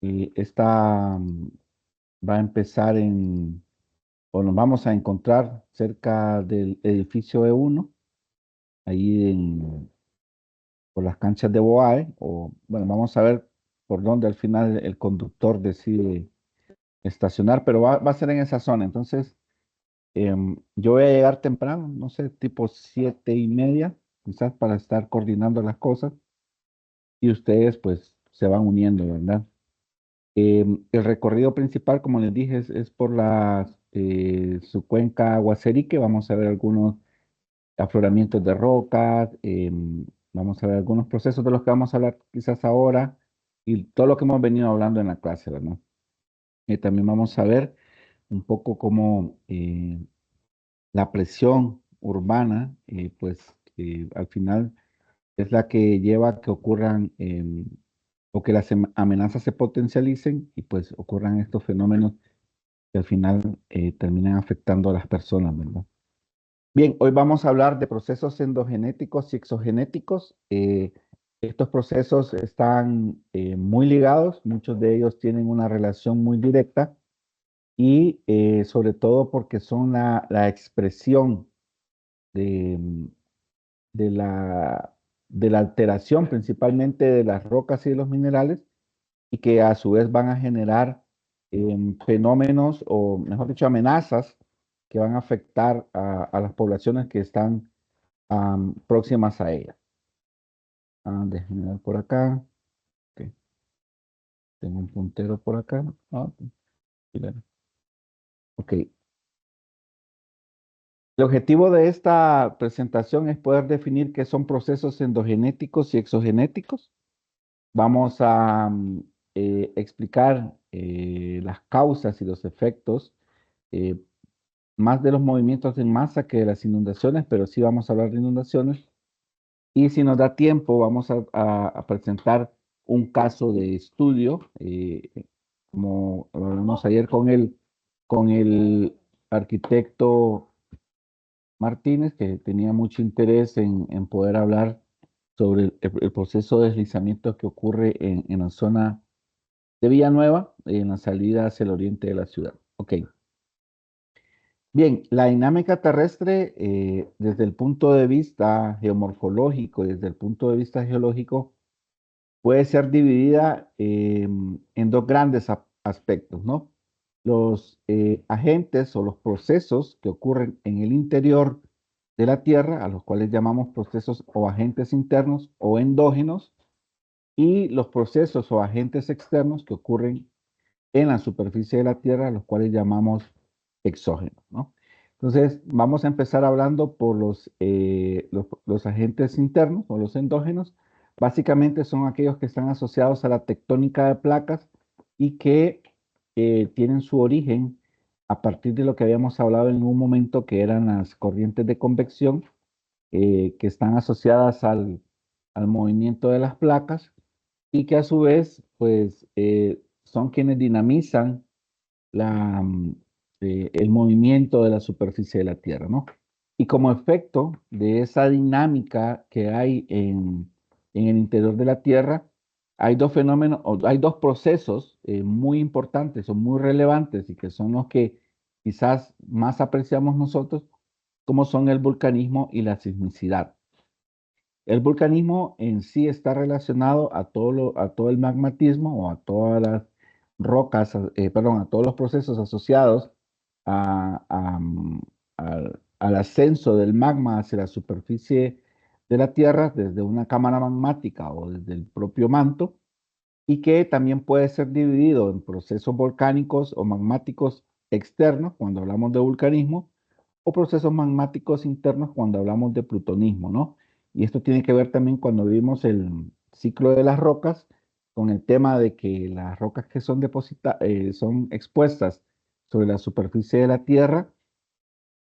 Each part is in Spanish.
esta va a empezar o nos vamos a encontrar cerca del edificio E1, ahí por las canchas de Boae, o bueno, vamos a ver por dónde al final el conductor decide estacionar, pero va a ser en esa zona. Entonces, yo voy a llegar temprano, no sé, tipo 7:30, quizás para estar coordinando las cosas, y ustedes pues se van uniendo, ¿verdad? El recorrido principal, como les dije, es por su cuenca Guaserique. Vamos a ver algunos afloramientos de rocas, vamos a ver algunos procesos de los que vamos a hablar quizás ahora y todo lo que hemos venido hablando en la clase, ¿verdad? También vamos a ver un poco cómo la presión urbana, pues al final es la que lleva a que ocurran o que las amenazas se potencialicen y pues ocurran estos fenómenos que al final terminan afectando a las personas, ¿verdad? Bien, hoy vamos a hablar de procesos endogenéticos y exogenéticos. Estos procesos están muy ligados, muchos de ellos tienen una relación muy directa y sobre todo porque son la expresión de, de la, de la alteración principalmente de las rocas y de los minerales y que a su vez van a generar fenómenos o, mejor dicho, amenazas que van a afectar a las poblaciones que están próximas a ella. Déjenme ver por acá. Ok, tengo un puntero por acá. Claro. Ok. El objetivo de esta presentación es poder definir qué son procesos endogenéticos y exogenéticos. Vamos a explicar las causas y los efectos, eh, más de los movimientos en masa que de las inundaciones, pero sí vamos a hablar de inundaciones. Y si nos da tiempo, vamos a presentar un caso de estudio, como lo hablamos ayer con el arquitecto Martínez, que tenía mucho interés en poder hablar sobre el proceso de deslizamiento que ocurre en la zona de Villanueva, en la salida hacia el oriente de la ciudad. Ok. Bien, la dinámica terrestre, desde el punto de vista geomorfológico y desde el punto de vista geológico, puede ser dividida en dos grandes aspectos, ¿no? Los agentes o los procesos que ocurren en el interior de la Tierra, a los cuales llamamos procesos o agentes internos o endógenos, y los procesos o agentes externos que ocurren en la superficie de la Tierra, a los cuales llamamos exógenos, ¿no? Entonces, vamos a empezar hablando por los agentes internos o los endógenos. Básicamente son aquellos que están asociados a la tectónica de placas y que tienen su origen a partir de lo que habíamos hablado en un momento, que eran las corrientes de convección, que están asociadas al movimiento de las placas y que a su vez, pues, son quienes dinamizan el movimiento de la superficie de la Tierra, ¿no? Y como efecto de esa dinámica que hay en el interior de la Tierra, hay dos fenómenos, o hay dos procesos muy importantes o muy relevantes y que son los que quizás más apreciamos nosotros, como son el vulcanismo y la sismicidad. El vulcanismo en sí está relacionado a todo el magmatismo o a todas las rocas, perdón, a todos los procesos asociados al ascenso del magma hacia la superficie de la Tierra desde una cámara magmática o desde el propio manto, y que también puede ser dividido en procesos volcánicos o magmáticos externos cuando hablamos de vulcanismo, o procesos magmáticos internos cuando hablamos de plutonismo, ¿no? Y esto tiene que ver también cuando vimos el ciclo de las rocas, con el tema de que las rocas que son expuestas sobre la superficie de la Tierra,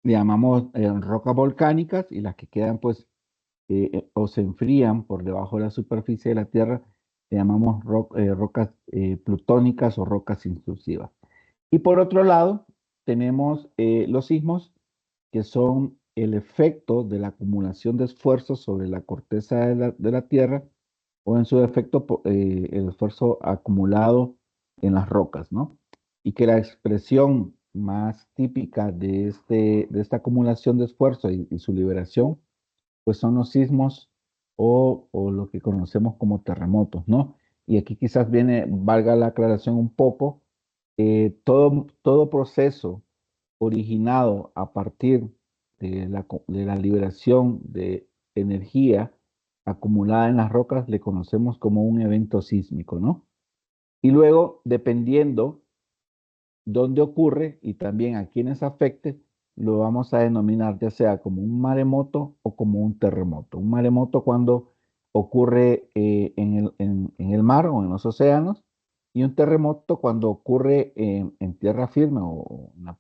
le llamamos rocas volcánicas, y las que quedan pues o se enfrían por debajo de la superficie de la Tierra, le llamamos rocas plutónicas o rocas intrusivas. Y por otro lado, tenemos los sismos, que son el efecto de la acumulación de esfuerzos sobre la corteza de la Tierra, o en su defecto el esfuerzo acumulado en las rocas, ¿no? Y que la expresión más típica de esta acumulación de esfuerzo y su liberación, pues son los sismos o lo que conocemos como terremotos, ¿no? Y aquí quizás valga la aclaración un poco, todo proceso originado a partir de la liberación de energía acumulada en las rocas le conocemos como un evento sísmico, ¿no? Y luego, dependiendo dónde ocurre y también a quienes afecte, lo vamos a denominar ya sea como un maremoto o como un terremoto. Un maremoto cuando ocurre en el mar o en los océanos, y un terremoto cuando ocurre en tierra firme o en la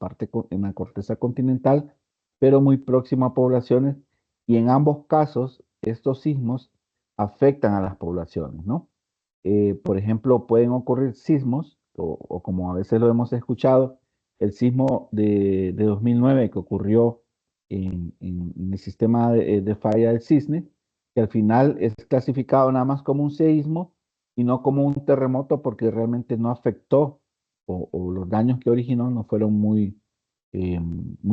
en la corteza continental, pero muy próximo a poblaciones. Y en ambos casos, estos sismos afectan a las poblaciones, ¿no? Por ejemplo, pueden ocurrir sismos, o como a veces lo hemos escuchado, el sismo de 2009 que ocurrió en el sistema de falla del Cisne, que al final es clasificado nada más como un seísmo y no como un terremoto porque realmente no afectó o los daños que originó no fueron muy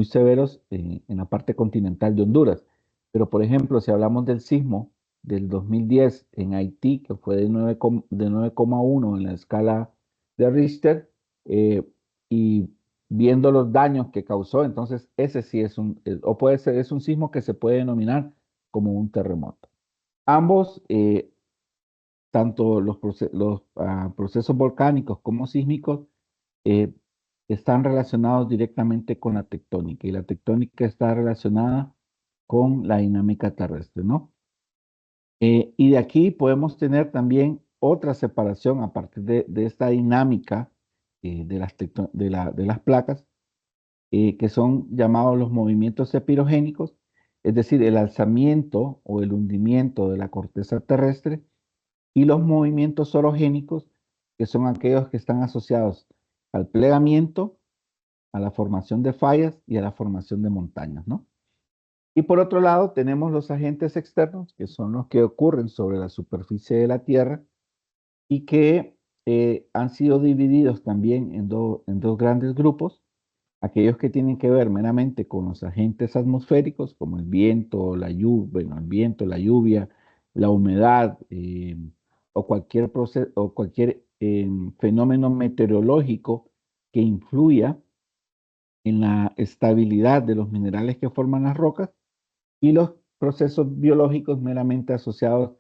severos en la parte continental de Honduras. Pero, por ejemplo, si hablamos del sismo del 2010 en Haití, que fue de 9,1 en la escala de Richter, eh, y viendo los daños que causó, entonces ese sí o puede ser, es un sismo que se puede denominar como un terremoto. Ambos, tanto los procesos volcánicos como sísmicos, eh, están relacionados directamente con la tectónica, y la tectónica está relacionada con la dinámica terrestre, ¿no? Y de aquí podemos tener también otra separación a partir de esta dinámica de las placas, que son llamados los movimientos epirogénicos, es decir, el alzamiento o el hundimiento de la corteza terrestre, y los movimientos orogénicos, que son aquellos que están asociados al plegamiento, a la formación de fallas y a la formación de montañas, ¿no? Y por otro lado, tenemos los agentes externos, que son los que ocurren sobre la superficie de la Tierra y que han sido divididos también en dos grandes grupos: aquellos que tienen que ver meramente con los agentes atmosféricos, como el viento, la lluvia, bueno, el viento, la lluvia, la humedad, o cualquier proceso, o cualquier fenómeno meteorológico que influya en la estabilidad de los minerales que forman las rocas, y los procesos biológicos meramente asociados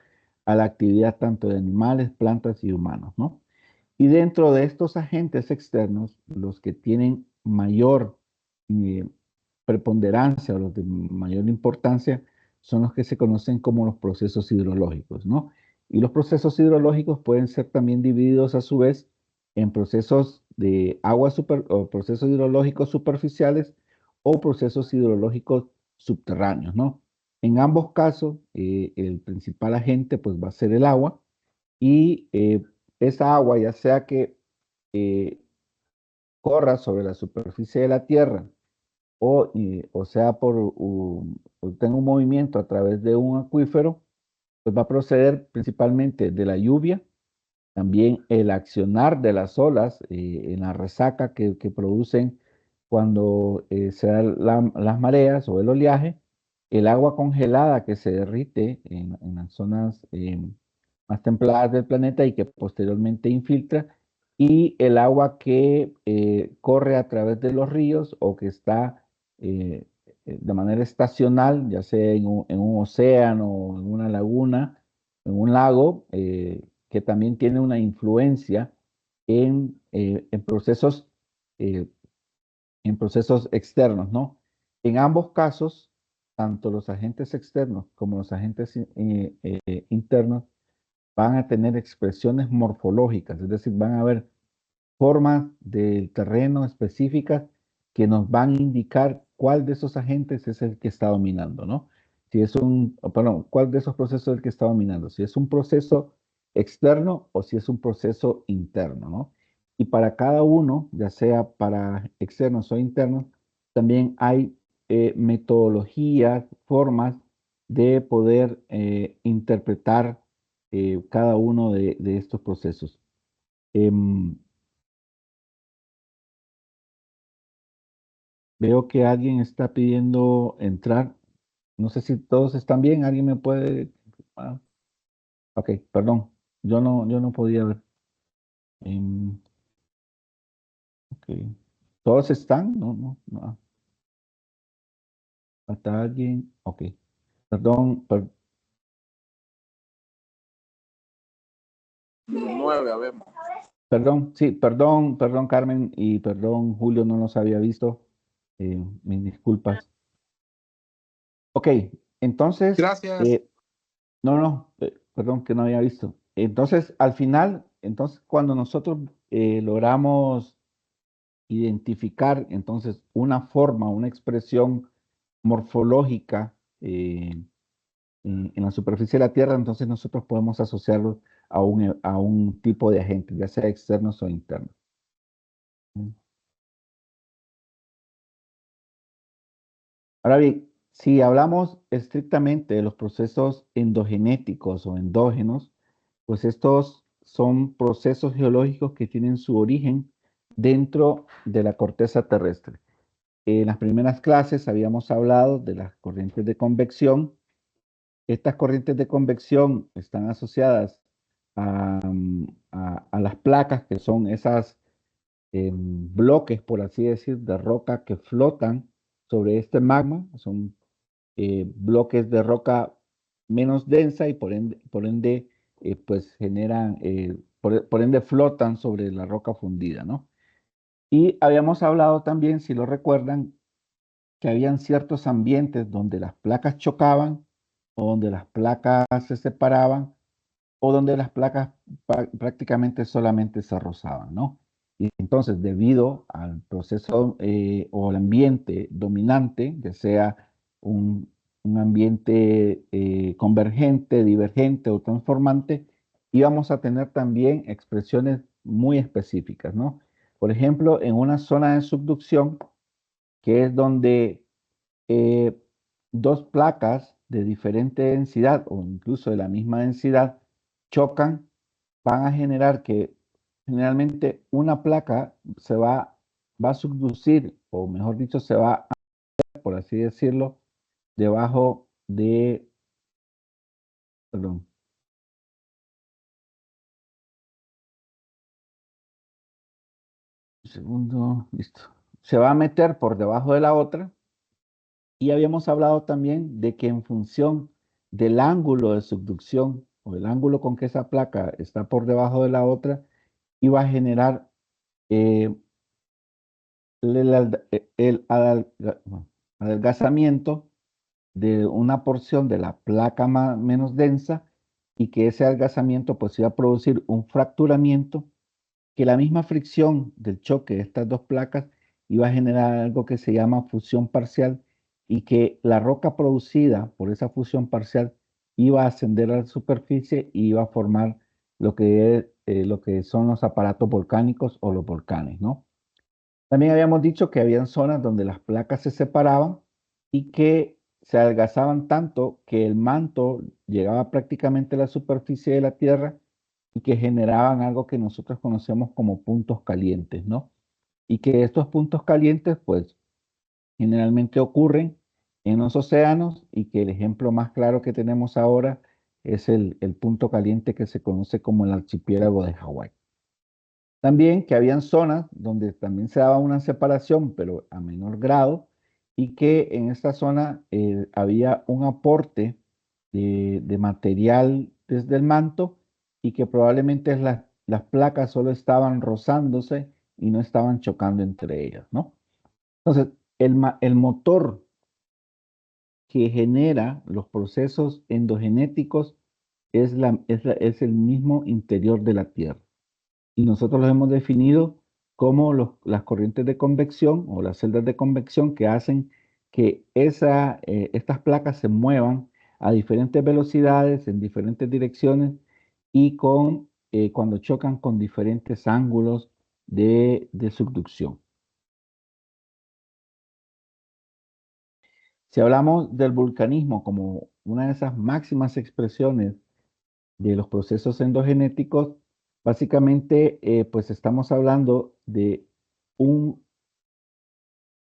a la actividad tanto de animales, plantas y humanos, ¿no? Y dentro de estos agentes externos, los que tienen mayor eh, preponderancia o los de mayor importancia son los que se conocen como los procesos hidrológicos, ¿no? Y los procesos hidrológicos pueden ser también divididos a su vez en procesos de o procesos hidrológicos superficiales o procesos hidrológicos subterráneos, ¿no? En ambos casos, el principal agente pues va a ser el agua, y esa agua, ya sea que eh, corra sobre la superficie de la Tierra o sea o tenga un movimiento a través de un acuífero, pues va a proceder principalmente de la lluvia, también el accionar de las olas en la resaca que producen cuando se dan las mareas o el oleaje, el agua congelada que se derrite en las zonas más templadas del planeta y que posteriormente infiltra, y el agua que corre a través de los ríos o que está eh, de manera estacional, ya sea en un océano, en una laguna, en un lago, que también tiene una influencia en eh, en procesos externos, ¿no? En ambos casos, tanto los agentes externos como los agentes internos van a tener expresiones morfológicas, es decir, van a haber formas del terreno específicas que nos van a indicar cuál de esos agentes es el que está dominando, ¿no? Si es perdón, cuál de esos procesos es el que está dominando, si es un proceso externo o si es un proceso interno, ¿no? Y para cada uno, ya sea para externos o internos, también hay metodologías, formas de poder interpretar cada uno de estos procesos. Em, Veo que alguien está pidiendo entrar. No sé si todos están bien. ¿Alguien me puede? Ah, ok, perdón. Yo no podía ver. Em, ok. ¿Todos están? No, no, no. ¿Falta alguien? Ok. Perdón, 9, habemos. perdón, sí, perdón, Carmen, y perdón, Julio, no los había visto. Mis disculpas. Ok, entonces, Gracias. no, perdón que no había visto. Entonces, al final, entonces, cuando nosotros logramos identificar, entonces, una forma, una expresión morfológica en la superficie de la Tierra, entonces nosotros podemos asociarlo a un tipo de agente, ya sea externos o internos. Ahora bien, si hablamos estrictamente de los procesos endogenéticos o endógenos, pues estos son procesos geológicos que tienen su origen dentro de la corteza terrestre. En las primeras clases habíamos hablado de las corrientes de convección. Estas corrientes de convección están asociadas a las placas, que son esas bloques, por así decir, de roca que flotan sobre este magma. Son bloques de roca menos densa y por ende pues generan, por ende flotan sobre la roca fundida, ¿no? Y habíamos hablado también, si lo recuerdan, que habían ciertos ambientes donde las placas chocaban o donde las placas se separaban o donde las placas prácticamente solamente se rozaban, ¿no? Y entonces, debido al proceso o al ambiente dominante, ya sea un, un ambiente convergente, divergente o transformante, íbamos a tener también expresiones muy específicas, ¿no? Por ejemplo, en una zona de subducción, que es donde eh, dos placas de diferente densidad o incluso de la misma densidad chocan, van a generar que generalmente una placa va a subducir, o mejor dicho, se va a, por así decirlo, debajo de, perdón, un segundo, listo. Se va a meter por debajo de la otra. Y habíamos hablado también de que en función del ángulo de subducción o el ángulo con que esa placa está por debajo de la otra, iba a generar eh, bueno, adelgazamiento de una porción de la placa menos densa, y que ese adelgazamiento pues iba a producir un fracturamiento, que la misma fricción del choque de estas dos placas iba a generar algo que se llama fusión parcial, y que la roca producida por esa fusión parcial iba a ascender a la superficie y iba a formar lo que son los aparatos volcánicos o los volcanes, ¿no? También habíamos dicho que habían zonas donde las placas se separaban y que se adelgazaban tanto que el manto llegaba prácticamente a la superficie de la Tierra, y que generaban algo que nosotros conocemos como puntos calientes, ¿no? Y que estos puntos calientes, pues, generalmente ocurren en los océanos, y que el ejemplo más claro que tenemos ahora es el punto caliente que se conoce como el archipiélago de Hawái. También que habían zonas donde también se daba una separación, pero a menor grado, y que en esta zona había un aporte de material desde el manto, y que probablemente las placas solo estaban rozándose y no estaban chocando entre ellas, ¿no? Entonces, el motor que genera los procesos endogenéticos es el mismo interior de la Tierra, y nosotros los hemos definido como las corrientes de convección o las celdas de convección que hacen que estas placas se muevan a diferentes velocidades, en diferentes direcciones, y cuando chocan con diferentes ángulos de subducción. Si hablamos del vulcanismo como una de esas máximas expresiones de los procesos endogenéticos, básicamente pues estamos hablando de un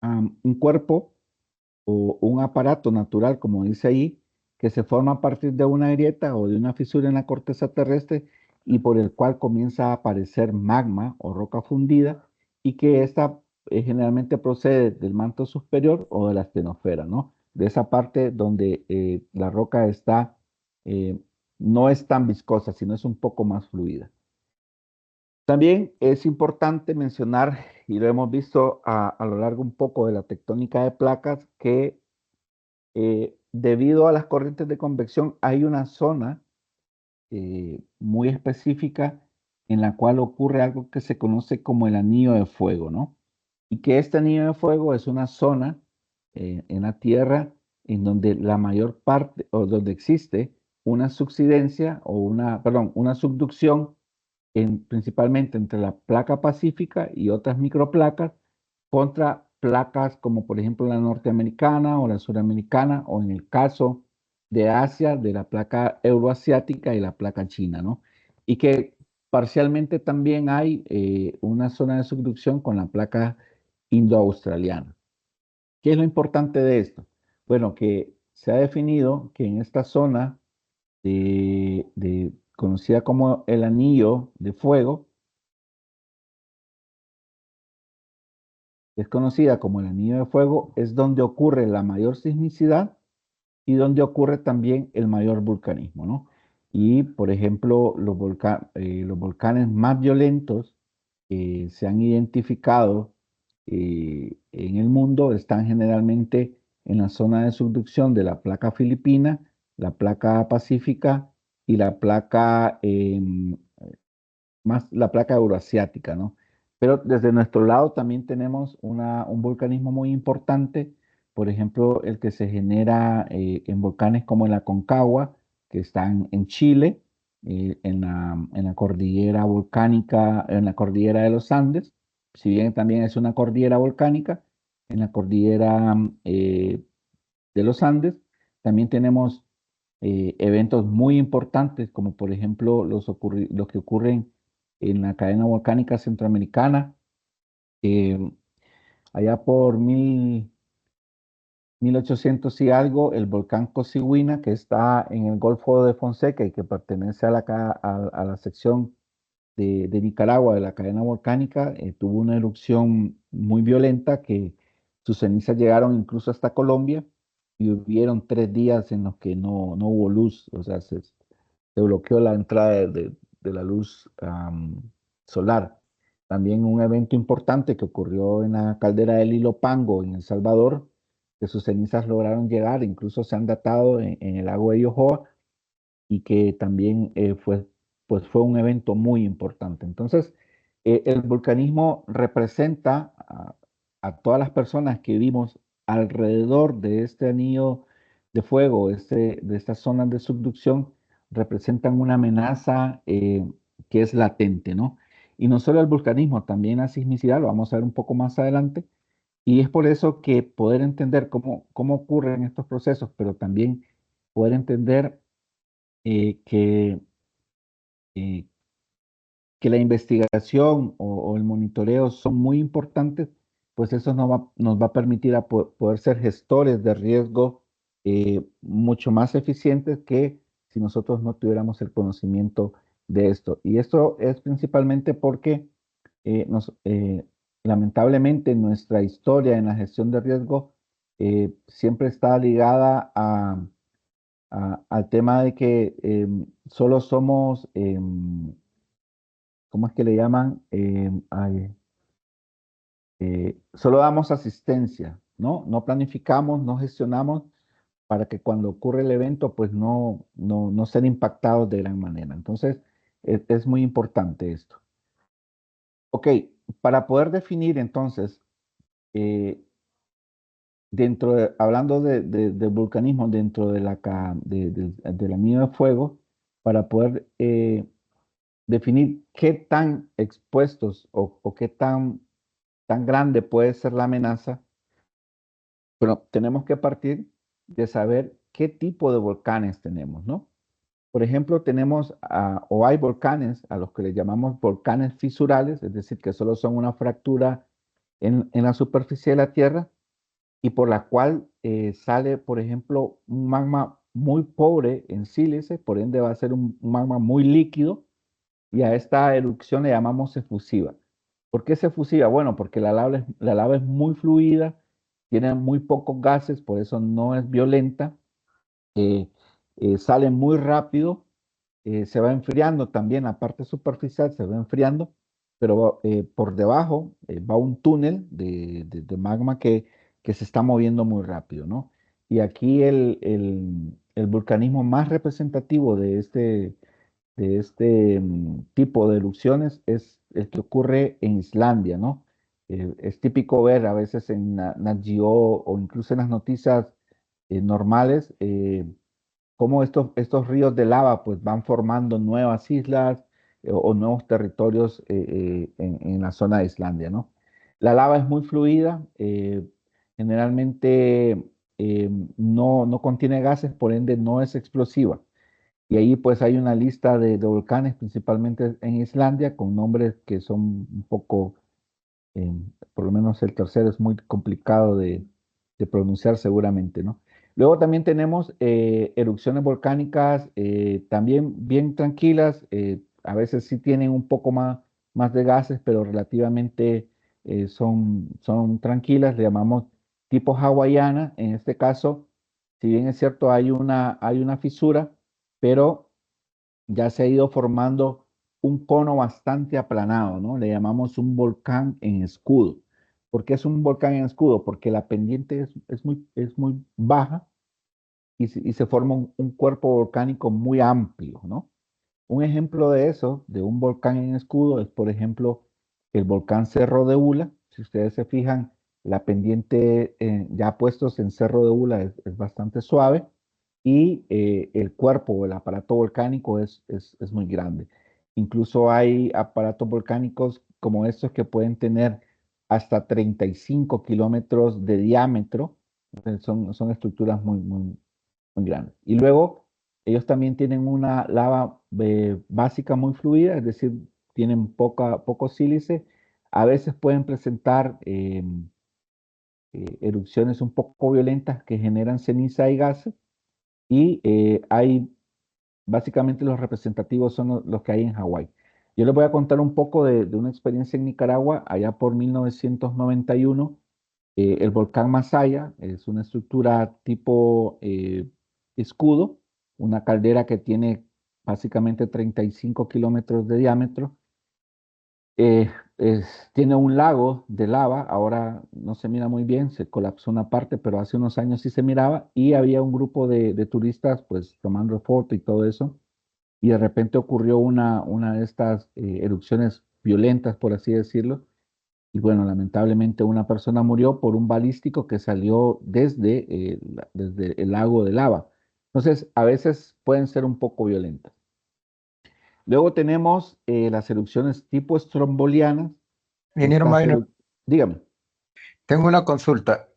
un cuerpo o un aparato natural, como dice ahí, que se forma a partir de una grieta o de una fisura en la corteza terrestre y por el cual comienza a aparecer magma o roca fundida y que esta generalmente procede del manto superior o de la astenosfera, ¿no? De esa parte donde la roca está, eh, no es tan viscosa, sino es un poco más fluida. También es importante mencionar, y lo hemos visto a lo largo un poco de la tectónica de placas, que debido a las corrientes de convección, hay una zona muy específica en la cual ocurre algo que se conoce como el anillo de fuego, ¿no? Y que este anillo de fuego es una zona en la Tierra en donde la mayor parte, o donde existe una subsidencia o perdón, una subducción principalmente entre la placa pacífica y otras microplacas contra placas como por ejemplo la norteamericana o la suramericana o en el caso de Asia, de la placa euroasiática y la placa china, ¿no? Y que parcialmente también hay una zona de subducción con la placa indoaustraliana. ¿Qué es lo importante de esto? Bueno, que se ha definido que en esta zona conocida como el anillo de fuego, es conocida como el anillo de fuego, es donde ocurre la mayor sismicidad y donde ocurre también el mayor vulcanismo, ¿no? Y, por ejemplo, los volcanes más violentos que se han identificado en el mundo están generalmente en la zona de subducción de la placa filipina, la placa pacífica y la placa más la placa euroasiática, ¿no? Pero desde nuestro lado también tenemos un volcanismo muy importante, por ejemplo, el que se genera en volcanes como el Aconcagua, que están en Chile, en la cordillera volcánica, en la cordillera de los Andes, si bien también es una cordillera volcánica, en la cordillera de los Andes, también tenemos eventos muy importantes, como por ejemplo los que ocurren en la cadena volcánica centroamericana, eh, allá por 1800 y algo, el volcán Cosiguina, que está en el Golfo de Fonseca y que pertenece a la sección de Nicaragua, de la cadena volcánica, tuvo una erupción muy violenta que sus cenizas llegaron incluso hasta Colombia y hubieron 3 días en los que no hubo luz, o sea, se bloqueó la entrada de la luz solar. También un evento importante que ocurrió en la caldera del Ilopango, en El Salvador, que sus cenizas lograron llegar, incluso se han datado en el lago de Yohoa, y que también pues fue un evento muy importante. Entonces, el vulcanismo representa a todas las personas que vivimos alrededor de este anillo de fuego, de estas zonas de subducción, representan una amenaza que es latente, ¿no? Y no solo el vulcanismo, también la sismicidad, lo vamos a ver un poco más adelante, y es por eso que poder entender cómo ocurren estos procesos, pero también poder entender que, eh, que la investigación o el monitoreo son muy importantes, pues eso nos va a permitir poder ser gestores de riesgo mucho más eficientes que si nosotros no tuviéramos el conocimiento de esto. Y esto es principalmente porque lamentablemente nuestra historia en la gestión de riesgo siempre está ligada al tema de que solo somos, ¿cómo es que le llaman? Solo damos asistencia, ¿no? No planificamos, no gestionamos para que cuando ocurre el evento, pues no ser impactados de gran manera. Entonces, es muy importante esto. Ok, para poder definir entonces, eh, hablando de vulcanismo dentro del anillo de fuego, para poder definir qué tan expuestos o qué tan grande puede ser la amenaza, pero tenemos que partir de saber qué tipo de volcanes tenemos, ¿no? Por ejemplo, tenemos o hay volcanes a los que le llamamos volcanes fisurales, es decir, que solo son una fractura en la superficie de la Tierra y por la cual sale, por ejemplo, un magma muy pobre en sílice, por ende va a ser un magma muy líquido y a esta erupción le llamamos efusiva. ¿Por qué es efusiva? Bueno, porque la lava es muy fluida, tiene muy pocos gases, por eso no es violenta, eh, sale muy rápido, se va enfriando también, la parte superficial se va enfriando, pero por debajo va un túnel de magma que se está moviendo muy rápido, ¿no? Y aquí el vulcanismo más representativo de este tipo de erupciones es el que ocurre en Islandia, ¿no? Es típico ver a veces en Nat Geo o incluso en las noticias normales cómo estos ríos de lava pues van formando nuevas islas o nuevos territorios en la zona de Islandia, ¿no? La lava es muy fluida, generalmente no contiene gases, por ende no es explosiva. Y ahí pues hay una lista de volcanes, principalmente en Islandia, con nombres que son un poco, eh, por lo menos el tercero es muy complicado de pronunciar seguramente, ¿no? Luego también tenemos erupciones volcánicas también bien tranquilas, a veces sí tienen un poco más de gases, pero relativamente son tranquilas, le llamamos tipo hawaiana. En este caso, si bien es cierto, hay una fisura, pero ya se ha ido formando un cono bastante aplanado, ¿no? Le llamamos un volcán en escudo. ¿Por qué es un volcán en escudo? Porque la pendiente es muy baja y se forma un cuerpo volcánico muy amplio, ¿no? Un ejemplo de eso, de un volcán en escudo, es por ejemplo el volcán Cerro de Ula. Si ustedes se fijan, la pendiente ya puestos en Cerro de Ula es bastante suave y el cuerpo o el aparato volcánico es muy grande. Incluso hay aparatos volcánicos como estos que pueden tener hasta 35 kilómetros de diámetro. Son estructuras muy grandes. Y luego ellos también tienen una lava básica muy fluida, es decir, tienen poco sílice. A veces pueden presentar erupciones un poco violentas que generan ceniza y gases. Y hay, básicamente los representativos son los que hay en Hawái. Yo les voy a contar un poco de una experiencia en Nicaragua, allá por 1991. El volcán Masaya es una estructura tipo escudo, una caldera que tiene básicamente 35 kilómetros de diámetro. Tiene un lago de lava, ahora no se mira muy bien, se colapsó una parte, pero hace unos años sí se miraba y había un grupo de turistas pues tomando foto y todo eso y de repente ocurrió una de estas erupciones violentas, por así decirlo, y bueno, lamentablemente una persona murió por un balístico que salió desde el lago de lava. Entonces, a veces pueden ser un poco violentas. Luego tenemos las erupciones tipo estrombolianas. Ingeniero Estas Magno, dígame. tengo una consulta.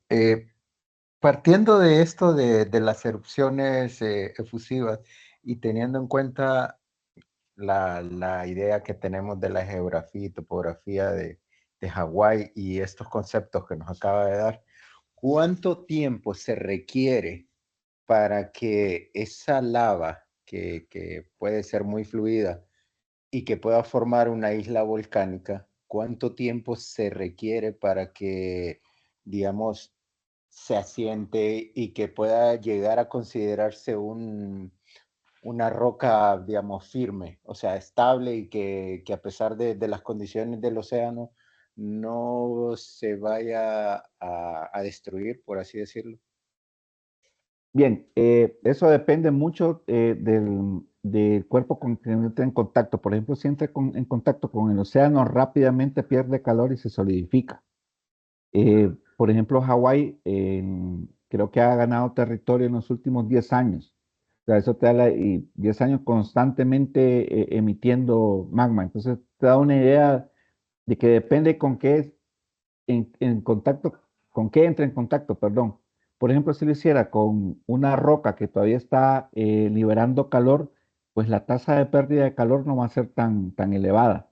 Partiendo de esto de las erupciones efusivas y teniendo en cuenta la idea que tenemos de la geografía y topografía de Hawái y estos conceptos que nos acaba de dar, ¿cuánto tiempo se requiere para que esa lava, que puede ser muy fluida y que pueda formar una isla volcánica, cuánto tiempo se requiere para que, digamos, se asiente y que pueda llegar a considerarse una roca, digamos, firme, o sea, estable y que a pesar de las condiciones del océano no se vaya a destruir, por así decirlo? Bien, eso depende mucho del cuerpo con que entre en contacto. Por ejemplo, si entra en contacto con el océano, rápidamente pierde calor y se solidifica. Por ejemplo, Hawái creo que ha ganado territorio en los últimos 10 años. O sea, eso te da 10 años constantemente emitiendo magma. Entonces, te da una idea de que depende con qué en contacto, con qué entra en contacto, perdón. Por ejemplo, si lo hiciera con una roca que todavía está liberando calor, pues la tasa de pérdida de calor no va a ser tan elevada.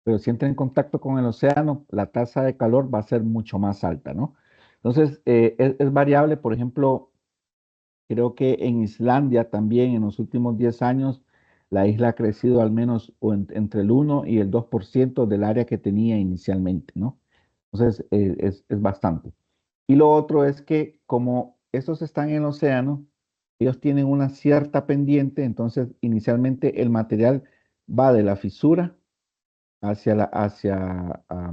pero si entra en contacto con el océano, la tasa de calor va a ser mucho más alta, ¿no? Entonces, es variable, por ejemplo, creo que en Islandia también en los últimos 10 años la isla ha crecido al menos entre el 1 y el 2% del área que tenía inicialmente, ¿no? Entonces, es bastante. Y lo otro es que como estos están en el océano, ellos tienen una cierta pendiente, entonces inicialmente el material va de la fisura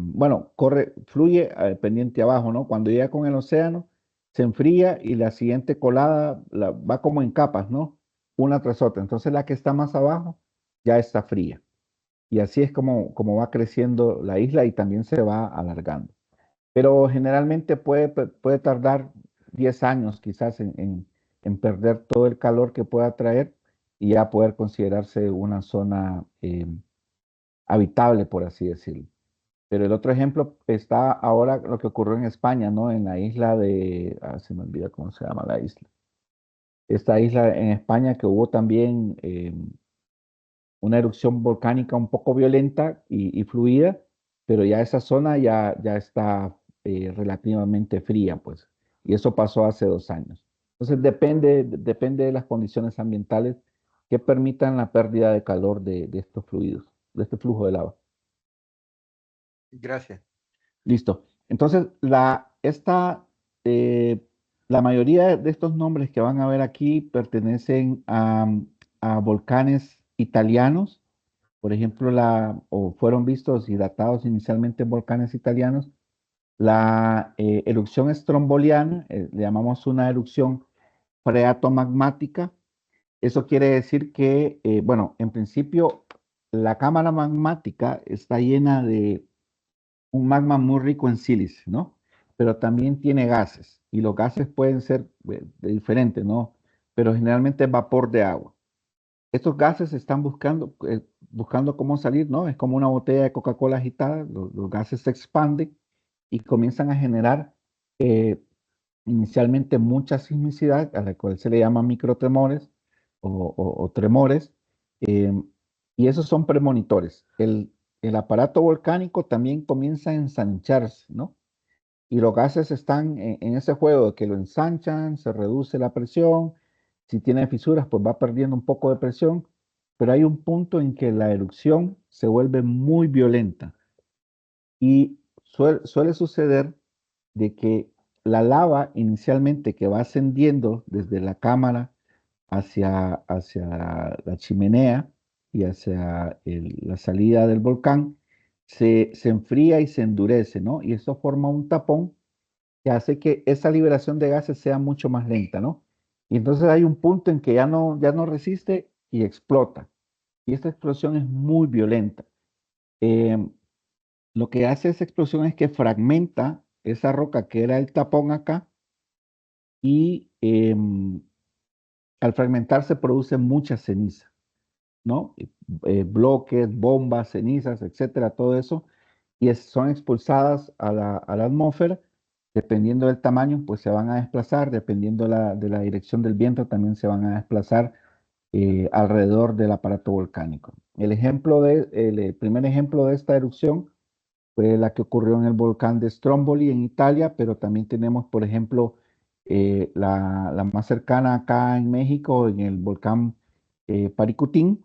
bueno, corre, fluye pendiente abajo, ¿no? Cuando llega con el océano, se enfría y la siguiente colada va como en capas, ¿no? Una tras otra. Entonces la que está más abajo ya está fría. Y así es como va creciendo la isla y también se va alargando. Pero generalmente puede tardar 10 años quizás en perder todo el calor que pueda traer y ya poder considerarse una zona habitable, por así decirlo. Pero el otro ejemplo está ahora lo que ocurrió en España, ¿no? En la isla se me olvida cómo se llama la isla. Esta isla en España que hubo también una erupción volcánica un poco violenta y fluida, pero ya esa zona ya está relativamente fría, pues. Y eso pasó hace 2 años. Entonces depende de las condiciones ambientales que permitan la pérdida de calor de estos fluidos, de este flujo de lava. Gracias. Listo. Entonces, eh, la mayoría de estos nombres que van a ver aquí pertenecen a volcanes italianos, por ejemplo, o fueron vistos y datados inicialmente en volcanes italianos. La erupción estromboliana, le llamamos una erupción freatomagmática. Eso quiere decir que, bueno, en principio, la cámara magmática está llena de un magma muy rico en sílice, ¿no? Pero también tiene gases y los gases pueden ser de diferentes, ¿no? Pero generalmente es vapor de agua. Estos gases están buscando cómo salir, ¿no? Es como una botella de Coca-Cola agitada, los gases se expanden y comienzan a generar eh, inicialmente mucha sismicidad, a la cual se le llama microtremores o tremores, eh, y esos son premonitores. El aparato volcánico también comienza a ensancharse, ¿no? Y los gases están en ese juego de que lo ensanchan, se reduce la presión, si tiene fisuras, pues va perdiendo un poco de presión, pero hay un punto en que la erupción se vuelve muy violenta y suele suceder de que la lava inicialmente que va ascendiendo desde la cámara hacia la chimenea y hacia la salida del volcán, se enfría y se endurece, ¿no? Y eso forma un tapón que hace que esa liberación de gases sea mucho más lenta, ¿no? Y entonces hay un punto en que ya no resiste y explota. Y esta explosión es muy violenta. Em, lo que hace esa explosión es que fragmenta esa roca que era el tapón acá y al fragmentarse produce mucha ceniza, ¿no? Bloques, bombas, cenizas, etcétera, todo eso, y son expulsadas a la atmósfera. Dependiendo del tamaño, pues se van a desplazar, dependiendo de la dirección del viento, también se van a desplazar alrededor del aparato volcánico. El primer ejemplo de esta erupción fue la que ocurrió en el volcán de Stromboli en Italia, pero también tenemos, por ejemplo, la más cercana acá en México, en el volcán Paricutín,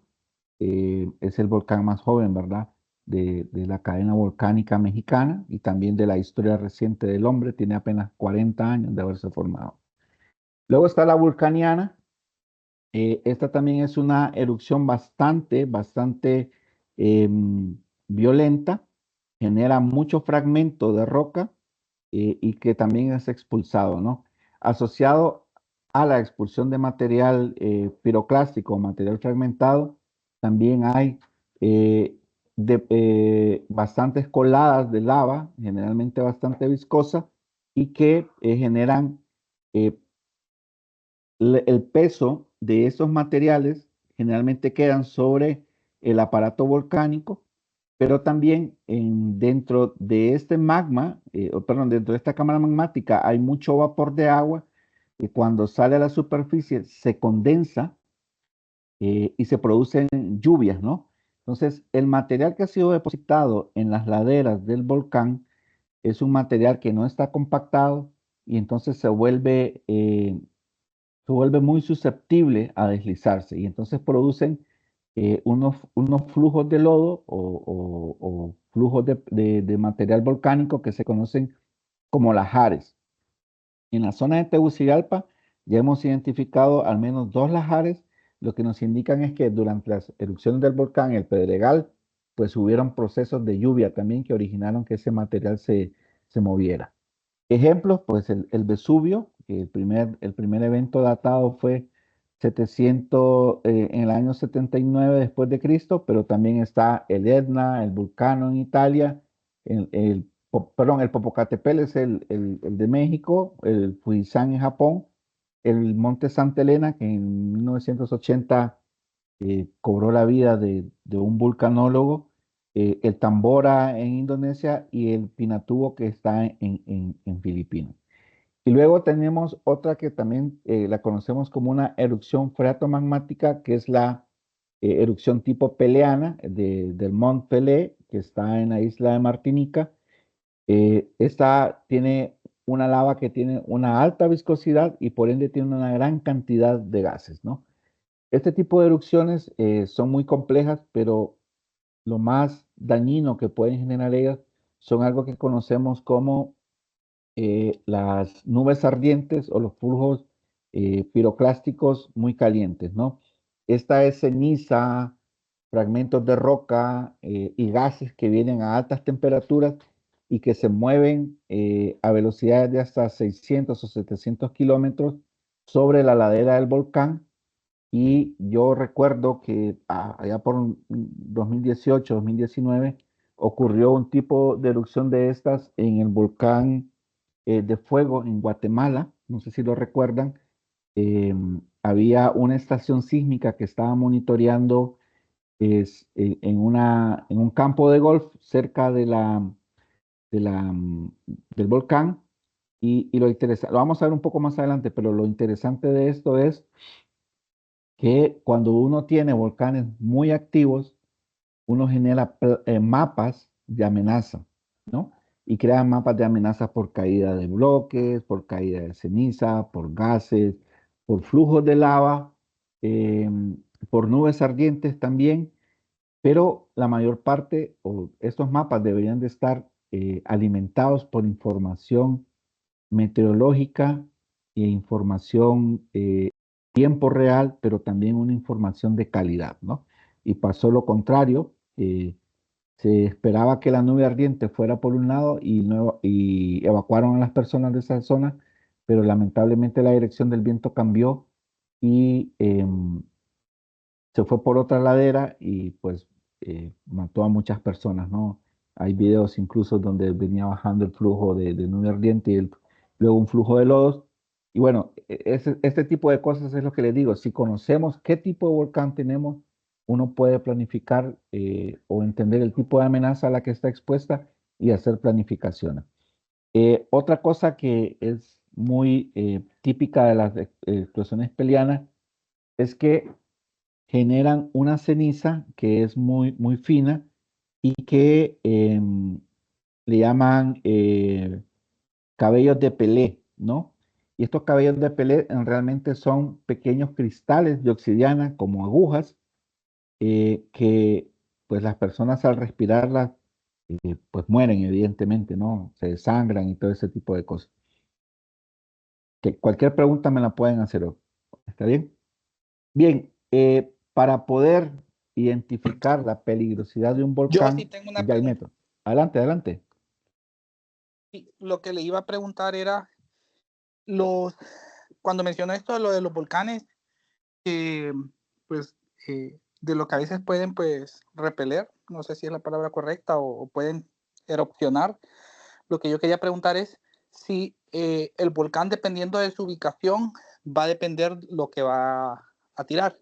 es el volcán más joven, ¿verdad? De la cadena volcánica mexicana y también de la historia reciente del hombre, tiene apenas 40 años de haberse formado. Luego está la vulcaniana, esta también es una erupción bastante violenta, genera mucho fragmento de roca y que también es expulsado, ¿no? Asociado a la expulsión de material piroclástico, material fragmentado, también hay bastantes coladas de lava, generalmente bastante viscosa, y que generan eh, el peso de esos materiales generalmente quedan sobre el aparato volcánico, pero también dentro de este magma, perdón, dentro de esta cámara magmática hay mucho vapor de agua y cuando sale a la superficie se condensa y se producen lluvias, ¿no? Entonces, el material que ha sido depositado en las laderas del volcán es un material que no está compactado y entonces se vuelve muy susceptible a deslizarse y entonces producen unos flujos de lodo o flujos de material volcánico que se conocen como lajares. En la zona de Tegucigalpa ya hemos identificado al menos dos lajares, lo que nos indican es que durante las erupciones del volcán, el Pedregal, pues hubieron procesos de lluvia también que originaron que ese material se moviera. Ejemplos, pues el Vesubio, que el primer evento datado fue 700, en el año 79 después de Cristo, pero también está el Etna, el Vulcano en Italia, perdón, el Popocatépetl es el de México, el Fujisan en Japón, el Monte Santa Elena, que en 1980 cobró la vida de un vulcanólogo, el Tambora en Indonesia y el Pinatubo que está en Filipinas. Y luego tenemos otra que también la conocemos como una erupción freatomagmática, que es la erupción tipo peleana del Mont Pelé, que está en la isla de Martinica. Esta tiene una lava que tiene una alta viscosidad y por ende tiene una gran cantidad de gases, ¿no? Este tipo de erupciones son muy complejas, pero lo más dañino que pueden generar ellas son algo que conocemos como las nubes ardientes o los flujos piroclásticos muy calientes, ¿no? Esta es ceniza, fragmentos de roca y gases que vienen a altas temperaturas y que se mueven a velocidades de hasta 600 o 700 kilómetros sobre la ladera del volcán. Y yo recuerdo que allá por 2018, 2019, ocurrió un tipo de erupción de estas en el volcán de Fuego en Guatemala. No sé si lo recuerdan. Había una estación sísmica que estaba monitoreando en un campo de golf cerca del volcán. Y lo vamos a ver un poco más adelante, pero lo interesante de esto es que cuando uno tiene volcanes muy activos, uno genera mapas de amenaza, ¿no? Y crea mapas de amenaza por caída de bloques, por caída de ceniza, por gases, por flujos de lava, por nubes ardientes también, pero la mayor parte, o estos mapas deberían de estar alimentados por información meteorológica e información tiempo real, pero también una información de calidad, ¿no? Y pasó lo contrario. Se esperaba que la nube ardiente fuera por un lado y evacuaron a las personas de esa zona, pero lamentablemente la dirección del viento cambió y se fue por otra ladera y pues mató a muchas personas, ¿no? Hay videos incluso donde venía bajando el flujo de nube ardiente y luego un flujo de lodos. Y bueno, este tipo de cosas es lo que les digo. Si conocemos qué tipo de volcán tenemos, uno puede planificar o entender el tipo de amenaza a la que está expuesta y hacer planificaciones. Otra cosa que es muy típica de las explosiones pelianas es que generan una ceniza que es muy, muy fina y que le llaman cabellos de Pelé, ¿no? Y estos cabellos de Pelé realmente son pequeños cristales de obsidiana como agujas que pues las personas al respirarlas pues mueren evidentemente, ¿no? Se desangran y todo ese tipo de cosas. Que cualquier pregunta me la pueden hacer, ¿está bien? Bien, para poder identificar la peligrosidad de un Yo sí volcán, tengo una ya hay pregunta. método. Adelante, adelante. Lo que le iba a preguntar era, los, cuando mencionó esto de lo de los volcanes, pues de lo que a veces pueden pues repeler, no sé si es la palabra correcta, o pueden erupcionar. Lo que yo quería preguntar es si el volcán, dependiendo de su ubicación, va a depender lo que va a tirar.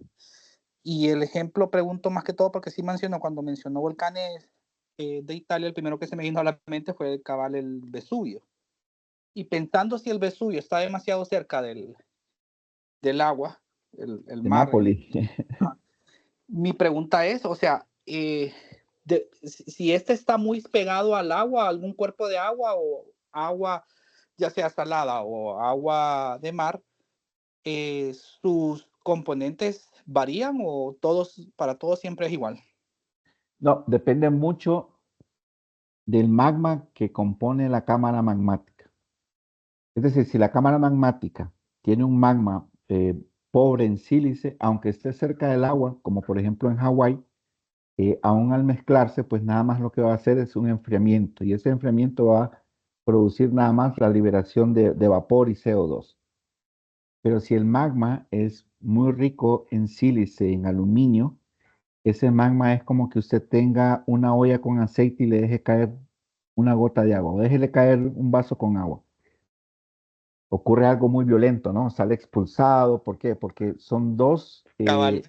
Y el ejemplo pregunto más que todo porque sí mencionó, cuando mencionó volcanes de Italia, el primero que se me vino a la mente fue el cabal, el Vesubio. Y pensando si el Vesubio está demasiado cerca del agua, el De mar, Nápoles. mi pregunta es, o sea, si este está muy pegado al agua, algún cuerpo de agua o agua, ya sea salada o agua de mar, sus componentes varían o para todos siempre es igual. No, depende mucho del magma que compone la cámara magmática. Es decir, si la cámara magmática tiene un magma pobre en sílice, aunque esté cerca del agua, como por ejemplo en Hawái, aún al mezclarse, pues nada más lo que va a hacer es un enfriamiento y ese enfriamiento va a producir nada más la liberación de vapor y CO2. Pero si el magma es muy rico en sílice, en aluminio, ese magma es como que usted tenga una olla con aceite y le deje caer una gota de agua, o déjele caer un vaso con agua. Ocurre algo muy violento, ¿no? Sale expulsado. ¿Por qué? Porque Cabal.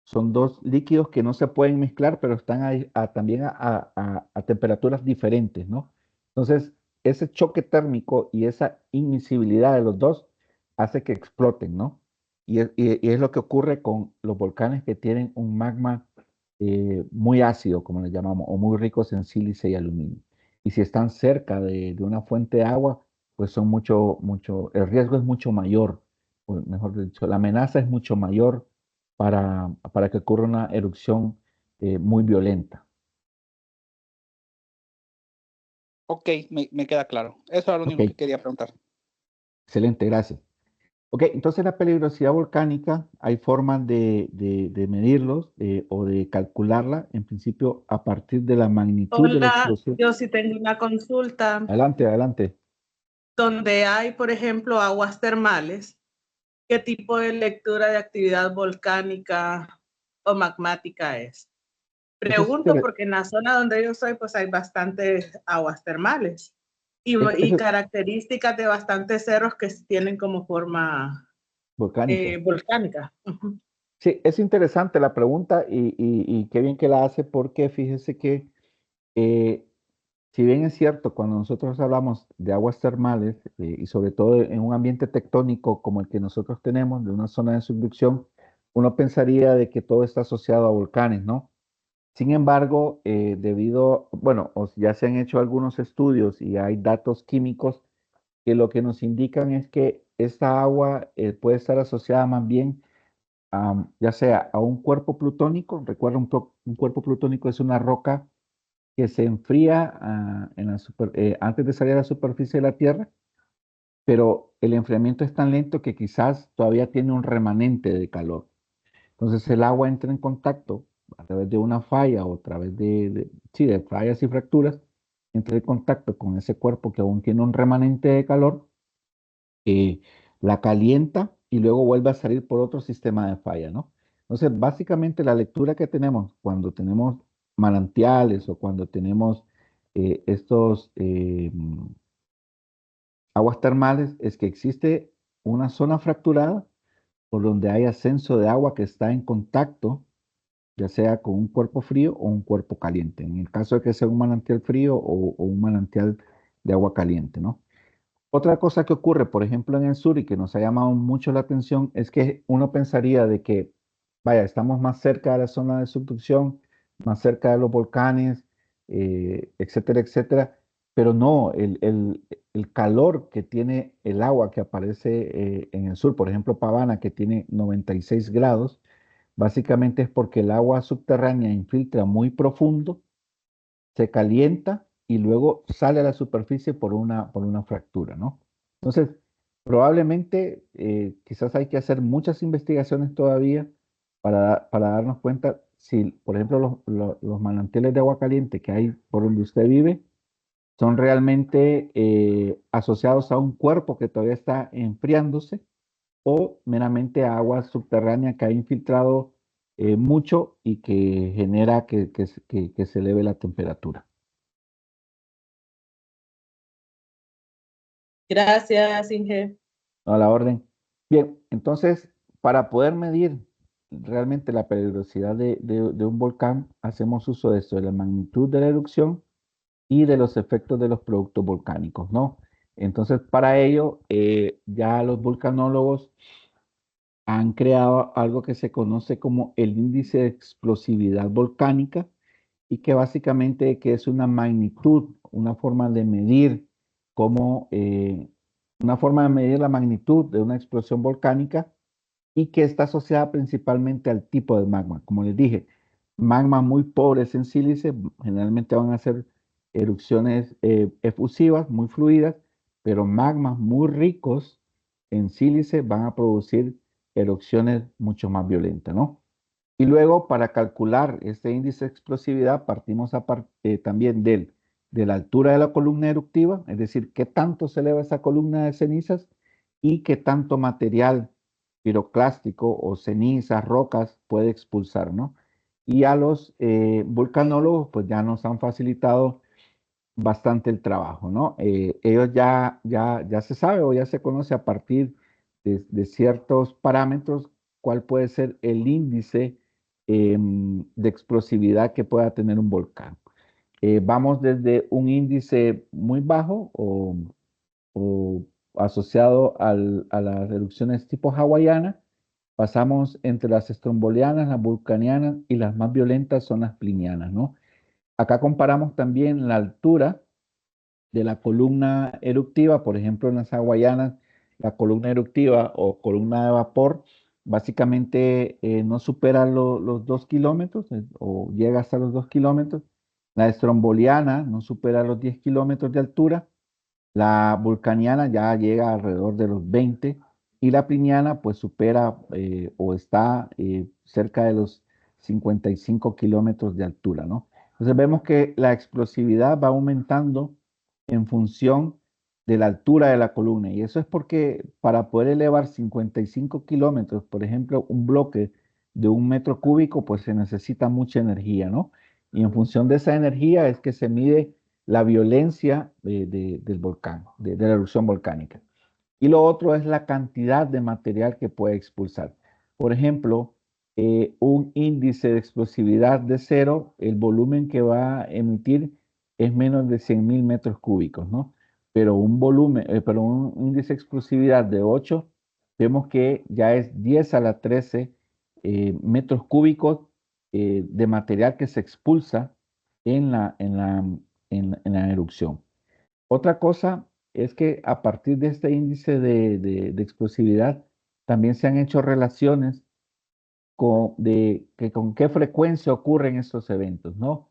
son dos líquidos que no se pueden mezclar, pero están ahí también a temperaturas diferentes, ¿no? Entonces, ese choque térmico y esa inmisibilidad de los dos hace que exploten, ¿no? Y es lo que ocurre con los volcanes que tienen un magma muy ácido, como le llamamos, o muy ricos en sílice y aluminio. Y si están cerca de una fuente de agua, pues son el riesgo es mucho mayor, o mejor dicho, la amenaza es mucho mayor para que ocurra una erupción muy violenta. Ok, me queda claro. Eso era lo Ok, único que quería preguntar. excelente, gracias. Ok, entonces la peligrosidad volcánica, hay formas de medirlos o de calcularla, en principio a partir de la magnitud de la Hola, explosión. yo sí tengo una consulta Adelante, adelante. donde hay, por ejemplo, aguas termales. ¿Qué tipo de lectura de actividad volcánica o magmática es? Eso es, Pregunto porque en la zona donde yo soy, pues hay bastantes aguas termales y eso características de bastantes cerros que tienen como forma volcánica. volcánica. Ujú. Sí, es interesante la pregunta y qué bien que la hace porque fíjese que eh, si bien es cierto, cuando nosotros hablamos de aguas termales y sobre todo en un ambiente tectónico como el que nosotros tenemos, de una zona de subducción, uno pensaría de que todo está asociado a volcanes, ¿no? Sin embargo, bueno, ya se han hecho algunos estudios y hay datos químicos que lo que nos indican es que esta agua puede estar asociada más bien ya sea a un cuerpo plutónico. Recuerda, un cuerpo plutónico es una roca que se enfría antes de salir a la superficie de la Tierra, pero el enfriamiento es tan lento que quizás todavía tiene un remanente de calor. Entonces el agua entra en contacto a través de una falla o a través sí, de fallas y fracturas, entra en contacto con ese cuerpo que aún tiene un remanente de calor, eh, la calienta y luego vuelve a salir por otro sistema de falla, ¿no? Entonces, básicamente la lectura que tenemos cuando tenemos manantiales o cuando tenemos estos aguas termales es que existe una zona fracturada por donde hay ascenso de agua que está en contacto, ya sea con un cuerpo frío o un cuerpo caliente, en el caso de que sea un manantial frío o un manantial de agua caliente, ¿no? Otra cosa que ocurre, por ejemplo, en el sur y que nos ha llamado mucho la atención es que uno pensaría de que, vaya, estamos más cerca de la zona de subducción, más cerca de los volcanes, etcétera, etcétera, pero no, el calor que tiene el agua que aparece en el sur, por ejemplo, Pavana, que tiene 96 grados, básicamente es porque el agua subterránea infiltra muy profundo, se calienta y luego sale a la superficie por una fractura, ¿no? Entonces, probablemente quizás hay que hacer muchas investigaciones todavía para darnos cuenta si, por ejemplo, los manantiales de agua caliente que hay por donde usted vive son realmente asociados a un cuerpo que todavía está enfriándose o meramente a agua subterránea que ha infiltrado mucho y que genera que se eleve la temperatura. Gracias, Inge. A la orden. Bien, entonces, para poder medir realmente la peligrosidad de un volcán, hacemos uso de esto, de la magnitud de la erupción y de los efectos de los productos volcánicos, ¿no? Entonces, para ello, ya los vulcanólogos han creado algo que se conoce como el índice de explosividad volcánica y que básicamente que es una magnitud, una forma de medir cómo, una forma de medir la magnitud de una explosión volcánica y que está asociada principalmente al tipo de magma. Como les dije, magmas muy pobres en sílice generalmente van a ser erupciones efusivas, muy fluidas, pero magmas muy ricos en sílice van a producir erupciones mucho más violentas, ¿no? Y luego, para calcular este índice de explosividad, partimos también de la altura de la columna eruptiva, es decir, qué tanto se eleva esa columna de cenizas y qué tanto material piroclástico o cenizas, rocas puede expulsar, ¿no? Y a los vulcanólogos, pues ya nos han facilitado bastante el trabajo, ¿no? Ellos ya se sabe o ya se conoce a partir de ciertos parámetros cuál puede ser el índice de explosividad que pueda tener un volcán. Vamos desde un índice muy bajo o asociado a las erupciones tipo hawaiana, pasamos entre las estrombolianas, las vulcanianas y las más violentas son las plinianas, ¿no? Acá comparamos también la altura de la columna eruptiva, por ejemplo, en las hawaianas, la columna eruptiva o columna de vapor, básicamente no supera los 2 kilómetros o llega hasta los 2 kilómetros. La estromboliana no supera los 10 kilómetros de altura. La vulcaniana ya llega alrededor de los 20 y la pliniana pues supera o está cerca de los 55 kilómetros de altura, ¿no? Entonces vemos que la explosividad va aumentando en función de la altura de la columna y eso es porque para poder elevar 55 kilómetros, por ejemplo, un bloque de 1 metro cúbico, pues se necesita mucha energía, ¿no? Y en función de esa energía es que se mide la violencia del volcán, de la erupción volcánica. Y lo otro es la cantidad de material que puede expulsar. Por ejemplo, un índice de explosividad de 0, el volumen que va a emitir es menos de 100.000 metros cúbicos, ¿no? Pero pero un índice de explosividad de 8, vemos que ya es 10 a la 13 metros cúbicos de material que se expulsa en la erupción. Otra cosa es que a partir de este índice de explosividad también se han hecho relaciones con qué frecuencia ocurren estos eventos, ¿no?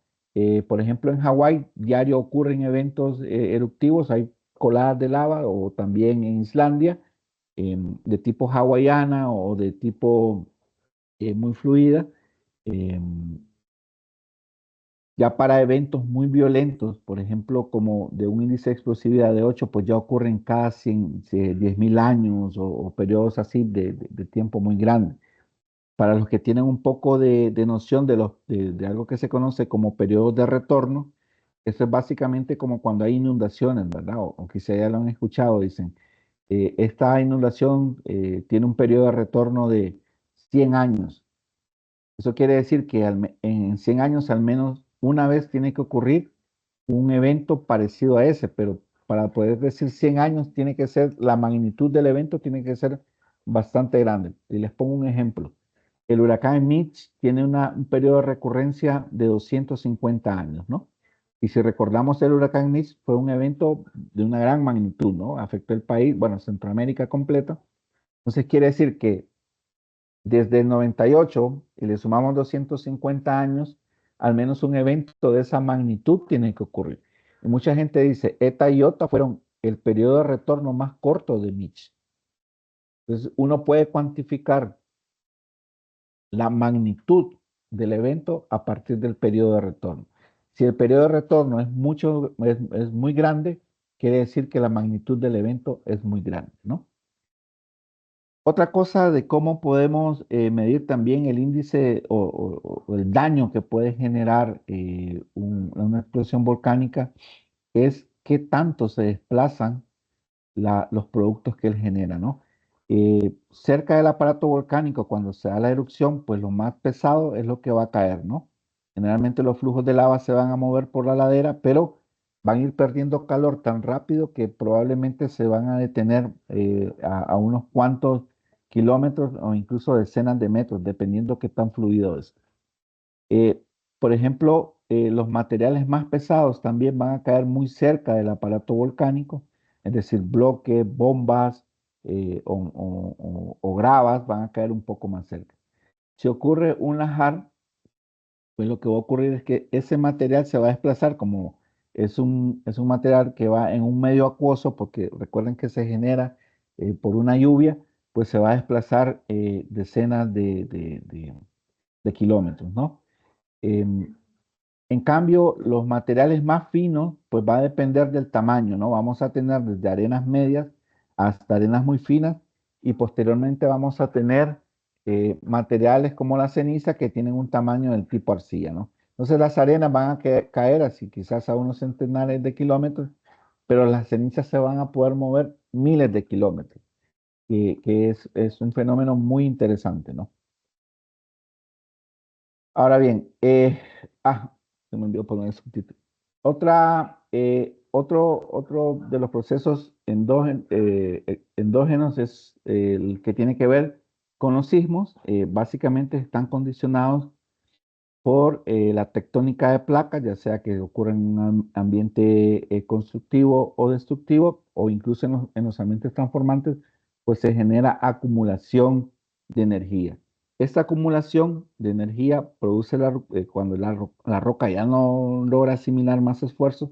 Por ejemplo, en Hawái diario ocurren eventos eruptivos, hay coladas de lava, o también en Islandia de tipo hawaiana o de tipo muy fluida. em, Ya para eventos muy violentos, por ejemplo, como de un índice de explosividad de 8, pues ya ocurren cada 10.000 años o periodos así de tiempo muy grandes. Para los que tienen un poco de noción de algo que se conoce como periodos de retorno, eso es básicamente como cuando hay inundaciones, ¿verdad? O quizá ya lo han escuchado, dicen, esta inundación tiene un periodo de retorno de 100 años. Eso quiere decir que en 100 años al menos una vez tiene que ocurrir un evento parecido a ese, pero para poder decir 100 años tiene que ser, la magnitud del evento tiene que ser bastante grande. Y les pongo un ejemplo. El huracán Mitch tiene un periodo de recurrencia de 250 años, ¿no? Y si recordamos, el huracán Mitch fue un evento de una gran magnitud, ¿no? Afectó el país, bueno, Centroamérica completa. Entonces quiere decir que desde el 98 y le sumamos 250 años, al menos un evento de esa magnitud tiene que ocurrir. Y mucha gente dice, ETA y OTA fueron el periodo de retorno más corto de Mitch. Entonces, uno puede cuantificar la magnitud del evento a partir del periodo de retorno. Si el periodo de retorno es muy grande, quiere decir que la magnitud del evento es muy grande, ¿no? Otra cosa de cómo podemos medir también el índice o el daño que puede generar una explosión volcánica es qué tanto se desplazan los productos que él genera, ¿no? Cerca del aparato volcánico, cuando se da la erupción, pues lo más pesado es lo que va a caer, ¿no? Generalmente los flujos de lava se van a mover por la ladera, pero van a ir perdiendo calor tan rápido que probablemente se van a detener a unos cuantos kilómetros o incluso decenas de metros, dependiendo qué tan fluido es. Por ejemplo, los materiales más pesados también van a caer muy cerca del aparato volcánico, es decir, bloques, bombas o gravas van a caer un poco más cerca. Si ocurre un lahar, pues lo que va a ocurrir es que ese material se va a desplazar como es un material que va en un medio acuoso, porque recuerden que se genera por una lluvia, pues se va a desplazar decenas de kilómetros, ¿no? Em, en cambio, los materiales más finos, pues va a depender del tamaño, ¿no? Vamos a tener desde arenas medias hasta arenas muy finas y posteriormente vamos a tener materiales como la ceniza que tienen un tamaño del tipo arcilla, ¿no? Entonces las arenas van a caer así quizás a unos centenares de kilómetros, pero las cenizas se van a poder mover miles de kilómetros, que es un fenómeno muy interesante, ¿no? Ahora bien, se me olvidó poner el subtítulo. Otro de los procesos endógenos es el que tiene que ver con los sismos. Básicamente están condicionados por la tectónica de placas, ya sea que ocurra en un ambiente constructivo o destructivo, o incluso en los ambientes transformantes, pues se genera acumulación de energía. Esta acumulación de energía produce cuando la roca ya no logra asimilar más esfuerzo,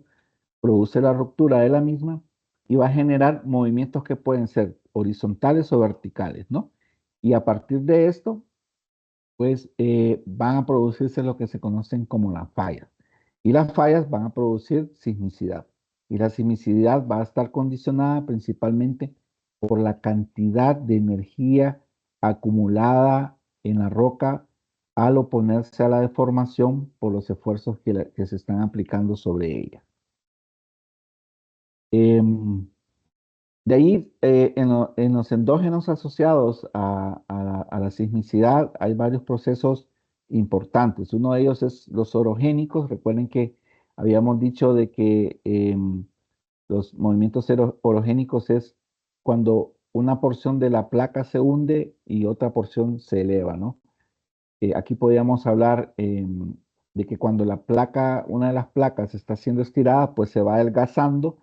produce la ruptura de la misma y va a generar movimientos que pueden ser horizontales o verticales, ¿no? Y a partir de esto, pues van a producirse lo que se conocen como las fallas. Y las fallas van a producir sismicidad. Y la sismicidad va a estar condicionada principalmente por la cantidad de energía acumulada en la roca al oponerse a la deformación por los esfuerzos que se están aplicando sobre ella. Em, de ahí, en los endógenos asociados a la sismicidad hay varios procesos importantes. Uno de ellos es los orogénicos. Recuerden que habíamos dicho de que los movimientos orogénicos es cuando una porción de la placa se hunde y otra porción se eleva, ¿no? Aquí podríamos hablar de que cuando una de las placas está siendo estirada, pues se va adelgazando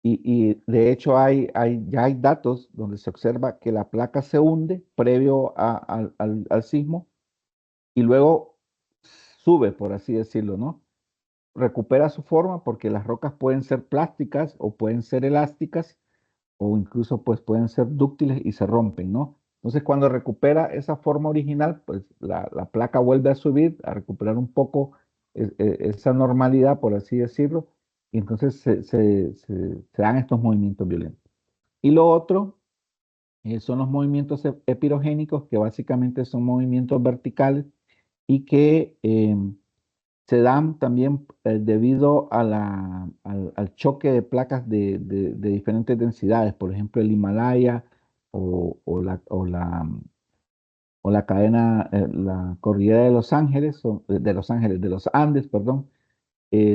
y de hecho ya hay datos donde se observa que la placa se hunde previo al sismo y luego sube, por así decirlo, ¿no? Recupera su forma porque las rocas pueden ser plásticas o pueden ser elásticas o incluso pues pueden ser dúctiles y se rompen, ¿no? Entonces cuando recupera esa forma original, pues la placa vuelve a subir, a recuperar un poco esa normalidad, por así decirlo, y entonces se dan estos movimientos violentos. Y lo otro son los movimientos epirogénicos, que básicamente son movimientos verticales y que se dan también debido al choque de placas de diferentes densidades, por ejemplo, el Himalaya o la cadena, la cordillera de Los Ángeles, de los Andes, perdón,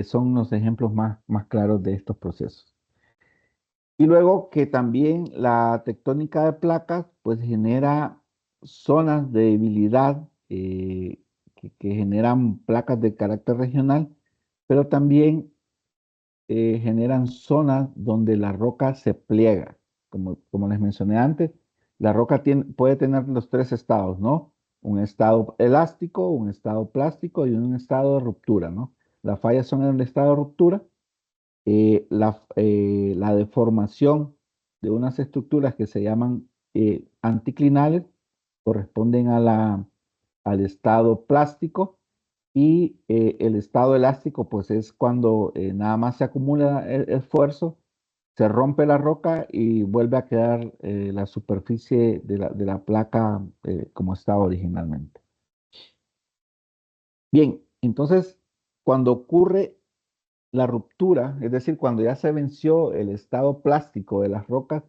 son los ejemplos más claros de estos procesos. Y luego que también la tectónica de placas pues genera zonas de debilidad que generan placas de carácter regional, pero también generan zonas donde la roca se pliega. Como les mencioné antes, la roca puede tener los tres estados, ¿no? Un estado elástico, un estado plástico y un estado de ruptura, ¿no? Las fallas son en el estado de ruptura. La deformación de unas estructuras que se llaman anticlinales corresponden al estado plástico y el estado elástico pues es cuando nada más se acumula el esfuerzo, se rompe la roca y vuelve a quedar la superficie de la placa como estaba originalmente. Bien, entonces cuando ocurre la ruptura, es decir, cuando ya se venció el estado plástico de las rocas,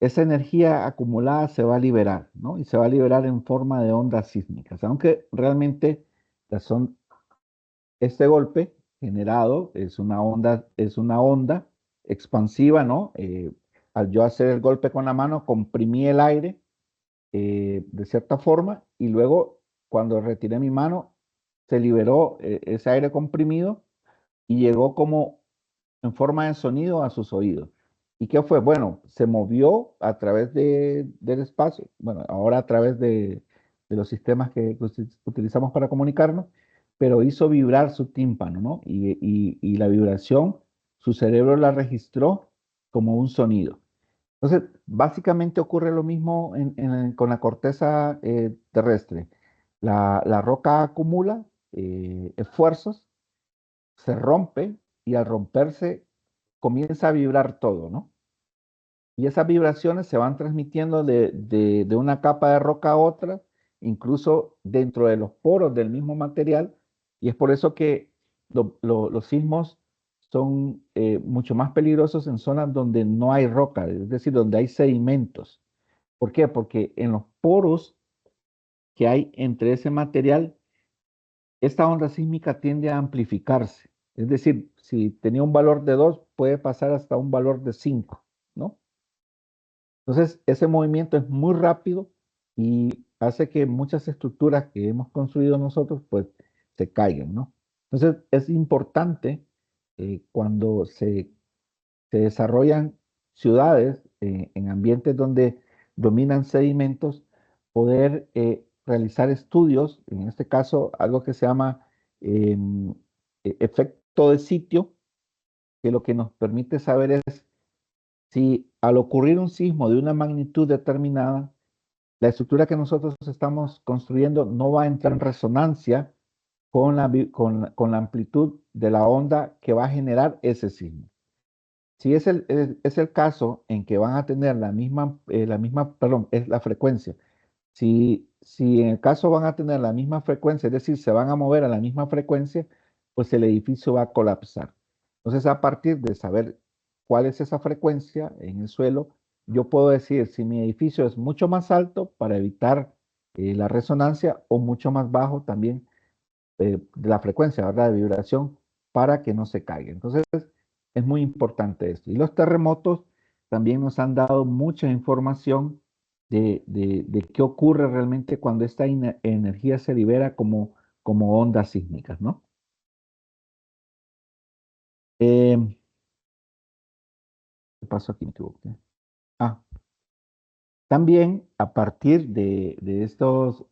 esa energía acumulada se va a liberar, ¿no? Y se va a liberar en forma de ondas sísmicas, aunque realmente son, este golpe generado es una onda expansiva, ¿no? Al yo hacer el golpe con la mano, comprimí el aire de cierta forma y luego cuando retiré mi mano se liberó ese aire comprimido y llegó como en forma de sonido a sus oídos. ¿Y qué fue? Bueno, se movió a través del espacio, bueno, ahora a través de los sistemas que utilizamos para comunicarnos, pero hizo vibrar su tímpano, ¿no? Y la vibración, su cerebro la registró como un sonido. Entonces, básicamente ocurre lo mismo con la corteza terrestre. La roca acumula esfuerzos, se rompe y al romperse comienza a vibrar todo, ¿no? Y esas vibraciones se van transmitiendo de una capa de roca a otra, incluso dentro de los poros del mismo material, y es por eso que los sismos son mucho más peligrosos en zonas donde no hay roca, es decir, donde hay sedimentos. ¿Por qué? Porque en los poros que hay entre ese material, esta onda sísmica tiende a amplificarse. Es decir, si tenía un valor de 2, puede pasar hasta un valor de 5, ¿no? Entonces, ese movimiento es muy rápido y hace que muchas estructuras que hemos construido nosotros, pues, se caigan, ¿no? Entonces, es importante cuando se desarrollan ciudades en ambientes donde dominan sedimentos, poder realizar estudios, en este caso, algo que se llama efecto de sitio, que lo que nos permite saber es si al ocurrir un sismo de una magnitud determinada, la estructura que nosotros estamos construyendo no va a entrar en resonancia con la amplitud de la onda que va a generar ese sismo. Si es el caso en que van a tener perdón, es la frecuencia. Si en el caso van a tener la misma frecuencia, es decir, se van a mover a la misma frecuencia, pues el edificio va a colapsar. Entonces, a partir de saber cuál es esa frecuencia en el suelo, yo puedo decir si mi edificio es mucho más alto para evitar la resonancia o mucho más bajo también de la frecuencia, ¿verdad? De vibración para que no se caiga. Entonces, es muy importante esto. Y los terremotos también nos han dado mucha información de qué ocurre realmente cuando esta energía se libera como ondas sísmicas, ¿no? ¿Qué pasó aquí? Me equivoqué. Ah, también a partir de estos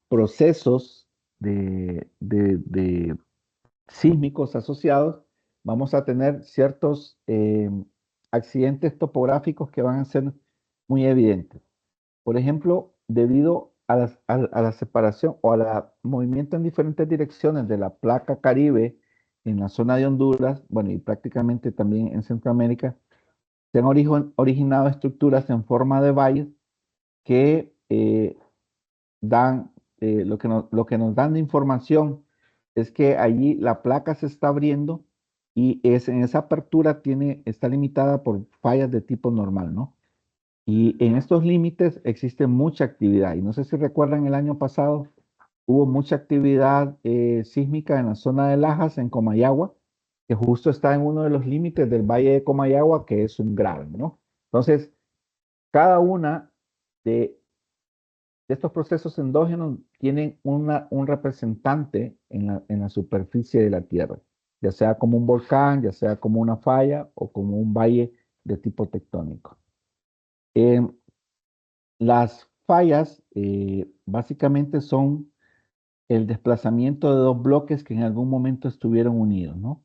procesos de sísmicos asociados, vamos a tener ciertos accidentes topográficos que van a ser muy evidentes. Por ejemplo, debido a la separación o al movimiento en diferentes direcciones de la placa Caribe en la zona de Honduras, bueno, y prácticamente también en Centroamérica, se han originado estructuras en forma de valles que dan, lo que nos dan de información es que allí la placa se está abriendo y en esa apertura está limitada por fallas de tipo normal, ¿no? Y en estos límites existe mucha actividad. Y no sé si recuerdan el año pasado, hubo mucha actividad sísmica en la zona de Lajas, en Comayagua, que justo está en uno de los límites del Valle de Comayagua, que es un gran, ¿no? Entonces, cada una de estos procesos endógenos tienen un representante en la superficie de la Tierra, ya sea como un volcán, ya sea como una falla o como un valle de tipo tectónico. Las fallas básicamente son el desplazamiento de dos bloques que en algún momento estuvieron unidos, ¿no?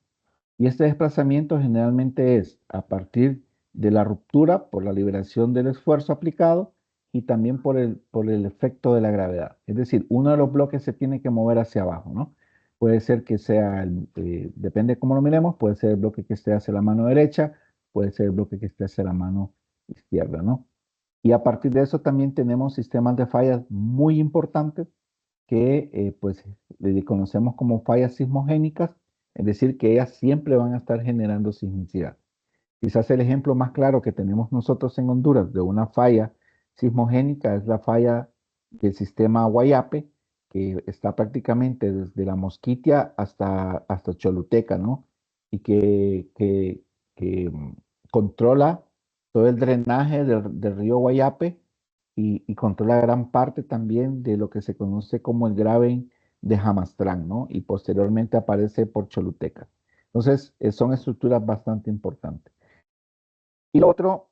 Y este desplazamiento generalmente es a partir de la ruptura por la liberación del esfuerzo aplicado y también por el efecto de la gravedad. Es decir, uno de los bloques se tiene que mover hacia abajo, ¿no? Puede ser que sea, depende de cómo lo miremos, puede ser el bloque que esté hacia la mano derecha, puede ser el bloque que esté hacia la mano izquierda, ¿no? Y a partir de eso también tenemos sistemas de fallas muy importantes que pues le conocemos como fallas sismogénicas, es decir, que ellas siempre van a estar generando sismicidad. Quizás el ejemplo más claro que tenemos nosotros en Honduras de una falla sismogénica es la falla del sistema Guayape, que está prácticamente desde la Mosquitia hasta Choluteca, ¿no? Y que controla todo el drenaje del río Guayape y controla gran parte también de lo que se conoce como el Graben de Jamastrán, ¿no? Y posteriormente aparece por Choluteca. Entonces, son estructuras bastante importantes. Y lo otro,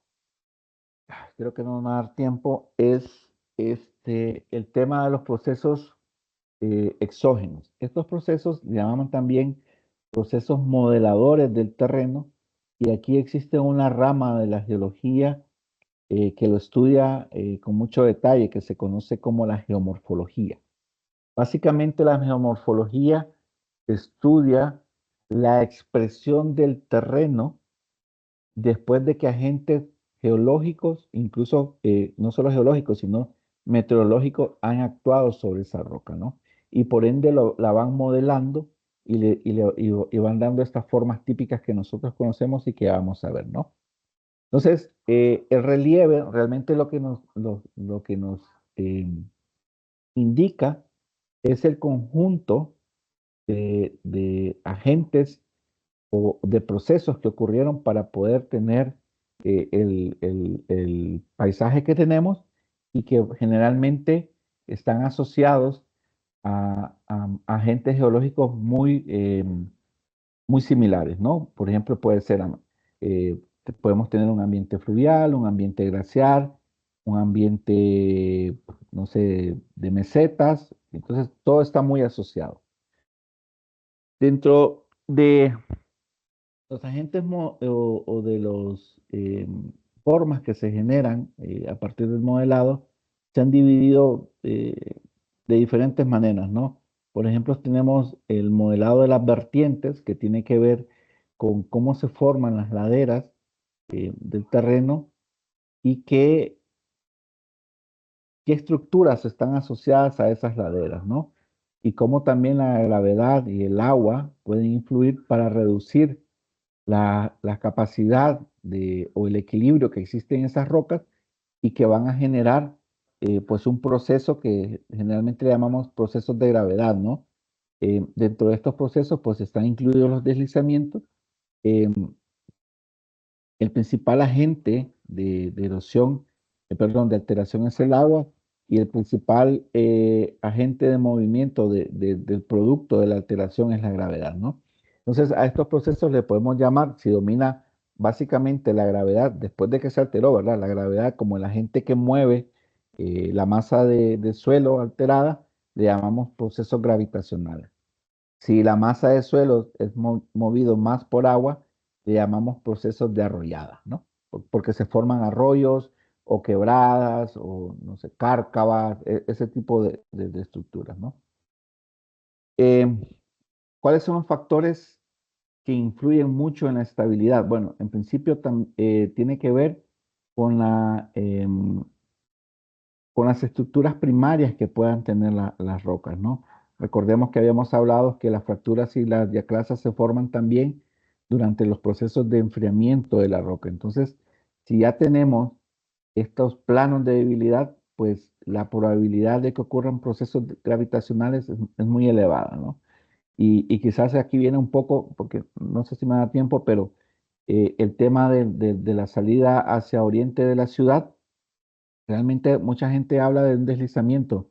creo que no me va a dar tiempo, es el tema de los procesos exógenos. Estos procesos le llaman también procesos modeladores del terreno, y aquí existe una rama de la geología que lo estudia con mucho detalle, que se conoce como la geomorfología. Básicamente la geomorfología estudia la expresión del terreno después de que agentes geológicos, incluso no solo geológicos, sino meteorológicos, han actuado sobre esa roca, ¿no? Y por ende la van modelando y van dando estas formas típicas que nosotros conocemos y que vamos a ver, ¿no? Entonces, el relieve realmente lo que nos indica es el conjunto de agentes o de procesos que ocurrieron para poder tener el paisaje que tenemos, y que generalmente están asociados a agentes geológicos muy similares, ¿no? Por ejemplo, puede ser, podemos tener un ambiente fluvial, un ambiente glaciar, un ambiente, no sé, de mesetas. Entonces, todo está muy asociado. Dentro de los agentes o de las formas que se generan a partir del modelado, se han dividido de diferentes maneras, ¿no? Por ejemplo, tenemos el modelado de las vertientes, que tiene que ver con cómo se forman las laderas del terreno, y qué estructuras están asociadas a esas laderas, ¿no? Y cómo también la gravedad y el agua pueden influir para reducir la capacidad o el equilibrio que existe en esas rocas, y que van a generar pues un proceso que generalmente le llamamos procesos de gravedad, ¿no? Dentro de estos procesos pues están incluidos los deslizamientos. El principal agente de erosión, perdón, de alteración es el agua, y el principal agente de movimiento del producto de la alteración es la gravedad, ¿no? Entonces, a estos procesos le podemos llamar, si domina básicamente la gravedad, después de que se alteró, ¿verdad? La gravedad como el agente que mueve la masa de suelo alterada, le llamamos procesos gravitacionales. Si la masa de suelo es movido más por agua, le llamamos procesos de arrollada, ¿no? Porque se forman arroyos o quebradas o, no sé, cárcavas, ese tipo de estructuras, ¿no? Em, ¿Cuáles son los factores que influyen mucho en la estabilidad? Bueno, en principio tiene que ver con con las estructuras primarias que puedan tener las rocas, ¿no? Recordemos que habíamos hablado que las fracturas y las diaclasas se forman también durante los procesos de enfriamiento de la roca. Entonces, si ya tenemos estos planos de debilidad, pues la probabilidad de que ocurran procesos gravitacionales es muy elevada, ¿no? Y quizás aquí viene un poco, porque no sé si me da tiempo, pero el tema de la salida hacia oriente de la ciudad. Realmente mucha gente habla de un deslizamiento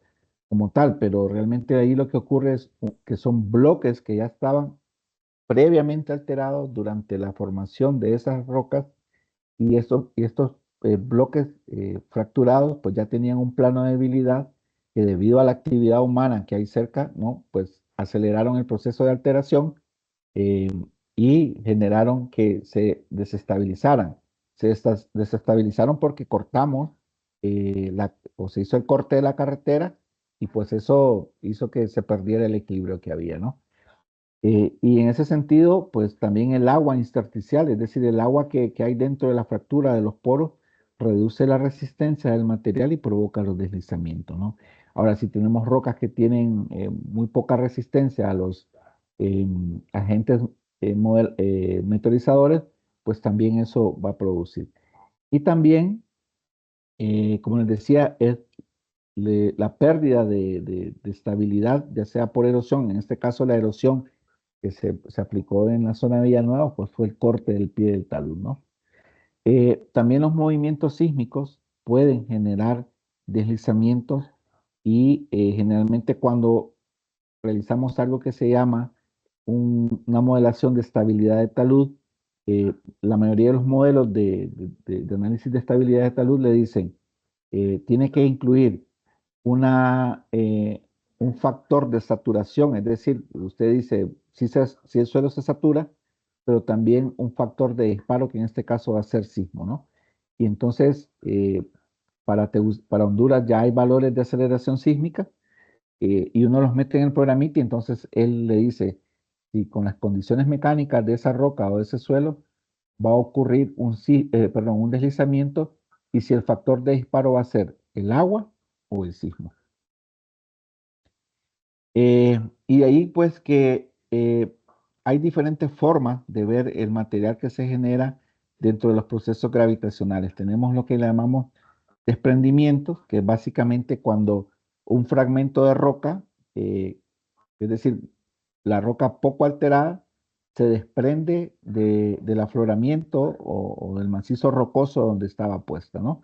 como tal, pero realmente ahí lo que ocurre es que son bloques que ya estaban previamente alterados durante la formación de esas rocas, y estos bloques fracturados pues ya tenían un plano de debilidad que, debido a la actividad humana que hay cerca, ¿no? Pues aceleraron el proceso de alteración eh, y generaron que se desestabilizaran. Desestabilizaron porque cortamos o se hizo el corte de la carretera, y pues eso hizo que se perdiera el equilibrio que había, ¿no? Y en ese sentido, pues también el agua intersticial, es decir, el agua que hay dentro de la fractura de los poros, reduce la resistencia del material y provoca los deslizamientos, ¿no? Ahora, si tenemos rocas que tienen muy poca resistencia a los agentes meteorizadores, pues también eso va a producir. Y también, como les decía, es la pérdida de estabilidad, ya sea por erosión, en este caso la erosión que se aplicó en la zona de Villanueva, pues fue el corte del pie del talud, ¿no? También los movimientos sísmicos pueden generar deslizamientos y generalmente cuando realizamos algo que se llama una modelación de estabilidad de talud, la mayoría de los modelos de análisis de estabilidad de talud le dicen, tiene que incluir un factor de saturación, es decir, usted dice, si el suelo se satura, pero también un factor de disparo, que en este caso va a ser sismo, ¿no? Y entonces, para Honduras ya hay valores de aceleración sísmica, y uno los mete en el programita y entonces él le dice, si con las condiciones mecánicas de esa roca o de ese suelo va a ocurrir un deslizamiento, y si el factor de disparo va a ser el agua o el sismo. Y de ahí pues que hay diferentes formas de ver el material que se genera dentro de los procesos gravitacionales. Tenemos lo que le llamamos desprendimientos, que es básicamente cuando un fragmento de roca, es decir, la roca poco alterada, se desprende del afloramiento o del macizo rocoso donde estaba puesta, ¿no?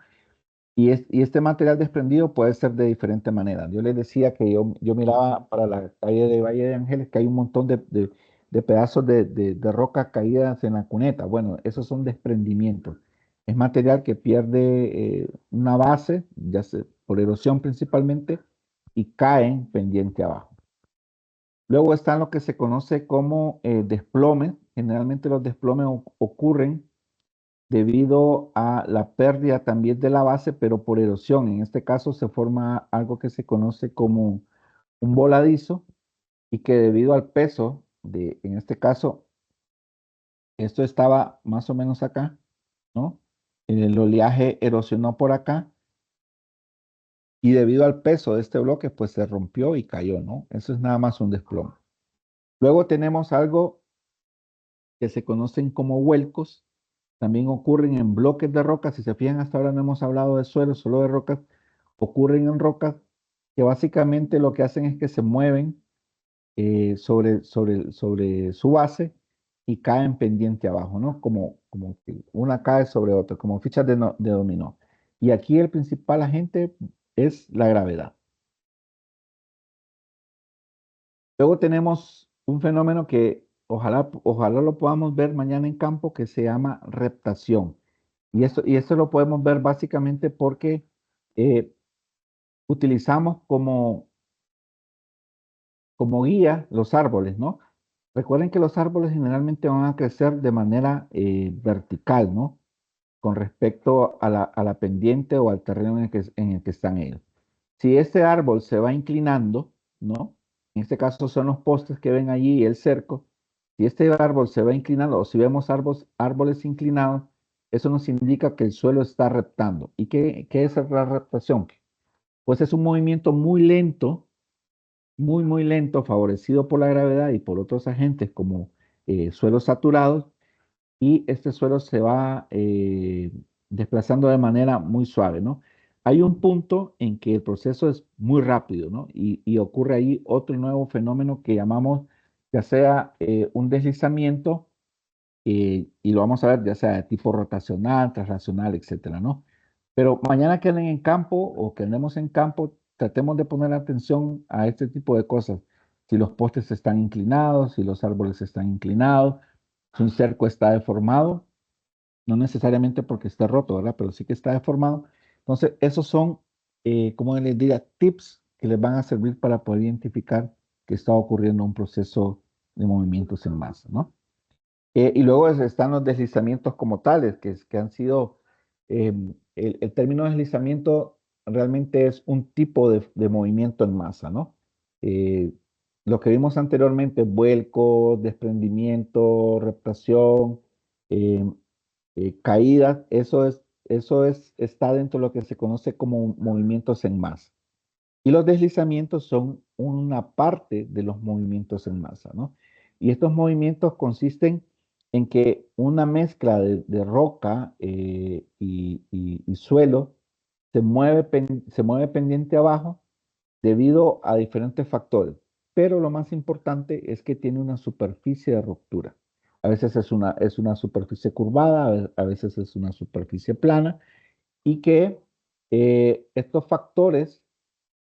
Y este material desprendido puede ser de diferente manera. Yo les decía que yo miraba para la calle de Valle de Ángeles que hay un montón de pedazos de roca caídas en la cuneta. Bueno, esos son desprendimientos. Es material que pierde una base, ya sea por erosión principalmente, y caen pendiente abajo. Luego están lo que se conoce como desplomes. Generalmente los desplomes ocurren debido a la pérdida también de la base, pero por erosión. En este caso se forma algo que se conoce como un voladizo, y que debido al peso en este caso, esto estaba más o menos acá, ¿no? El oleaje erosionó por acá y debido al peso de este bloque, pues se rompió y cayó, ¿no? Eso es nada más un desplome. Luego tenemos algo que se conocen como vuelcos. También ocurren en bloques de rocas. Si se fijan, hasta ahora no hemos hablado de suelo, solo de rocas. Ocurren en rocas que básicamente lo que hacen es que se mueven sobre su base y caen pendiente abajo, ¿no? Como que una cae sobre otra, como fichas de dominó. Y aquí el principal agente es la gravedad. Luego tenemos un fenómeno que ojalá lo podamos ver mañana en campo, que se llama reptación. Y esto lo podemos ver básicamente porque eh, utilizamos como guía los árboles, ¿no? Recuerden que los árboles generalmente van a crecer de manera vertical, ¿no? Con respecto a la pendiente o al terreno en el que están ellos. Si este árbol se va inclinando, ¿no? En este caso son los postes que ven allí y el cerco. Si este árbol se va inclinando o si vemos árboles inclinados, eso nos indica que el suelo está reptando. ¿Y qué es la reptación? Pues es un movimiento muy lento, muy lento, favorecido por la gravedad y por otros agentes como suelos saturados, y este suelo se va desplazando de manera muy suave, ¿no? Hay un punto en que el proceso es muy rápido, ¿no? Y ocurre ahí otro nuevo fenómeno que llamamos ya sea un deslizamiento, y lo vamos a ver ya sea de tipo rotacional, translacional, etcétera, ¿no? Pero mañana que anden en campo o que andemos en campo, tratemos de poner atención a este tipo de cosas. Si los postes están inclinados, si los árboles están inclinados, si un cerco está deformado, no necesariamente porque esté roto, ¿verdad? Pero sí que está deformado. Entonces, esos son, como les diría, tips que les van a servir para poder identificar que está ocurriendo un proceso de movimientos en masa, ¿no? Y luego están los deslizamientos como tales, que han sido, el término deslizamiento realmente es un tipo de movimiento en masa, ¿no? Eh, lo que vimos anteriormente, vuelcos, desprendimiento, reptación, eh, caídas, está dentro de lo que se conoce como movimientos en masa. Y los deslizamientos son una parte de los movimientos en masa, ¿no? Y estos movimientos consisten en que una mezcla de roca y suelo se mueve pendiente abajo debido a diferentes factores. Pero lo más importante es que tiene una superficie de ruptura. A veces es una superficie curvada, a veces es una superficie plana, y que Estos factores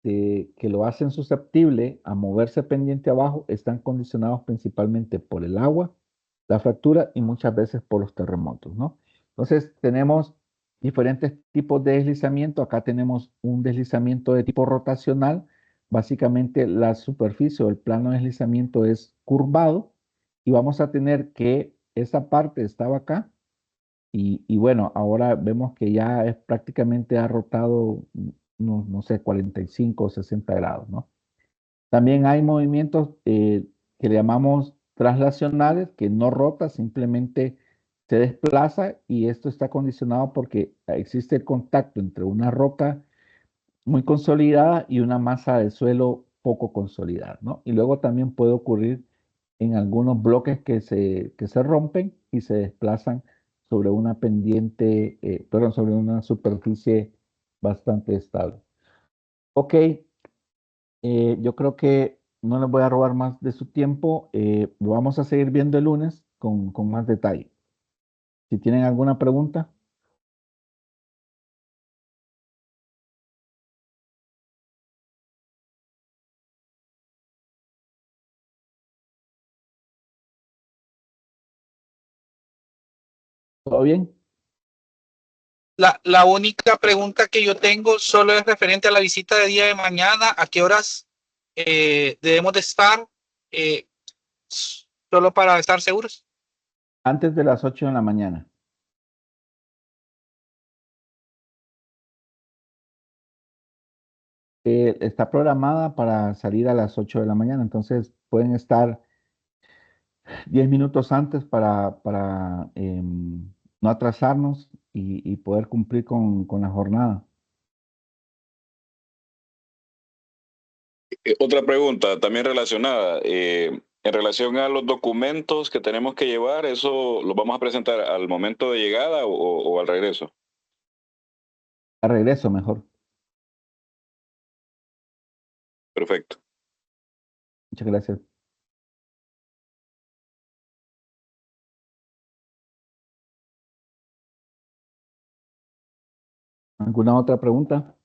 que lo hacen susceptible a moverse pendiente abajo están condicionados principalmente por el agua, la fractura y muchas veces por los terremotos, ¿no? Entonces tenemos diferentes tipos de deslizamiento. Acá tenemos un deslizamiento de tipo rotacional. Básicamente la superficie o el plano de deslizamiento es curvado y vamos a tener que esa parte estaba acá y bueno, ahora vemos que ya es prácticamente ha rotado, no sé, 45 o 60 grados, ¿no? También hay movimientos que le llamamos traslacionales, que no rota, simplemente se desplaza y esto está condicionado porque existe el contacto entre una roca muy consolidada y una masa de suelo poco consolidada, ¿no? Y luego también puede ocurrir en algunos bloques que se rompen y se desplazan sobre una pendiente, perdón, sobre una superficie bastante estable. Ok, yo creo que no les voy a robar más de su tiempo. Lo vamos a seguir viendo el lunes con más detalle. Si tienen alguna pregunta. ¿Todo bien? La única pregunta que yo tengo solo es referente a la visita de día de mañana. ¿A qué horas debemos de estar? Solo para estar seguros. Antes de las 8 de la mañana. Está programada para salir a las 8 de la mañana, entonces pueden estar 10 minutos antes para no atrasarnos y poder cumplir con la jornada. Otra pregunta también relacionada. En relación a los documentos que tenemos que llevar, ¿eso los vamos a presentar al momento de llegada o al regreso? A regreso mejor. Perfecto. Muchas gracias. ¿Alguna otra pregunta?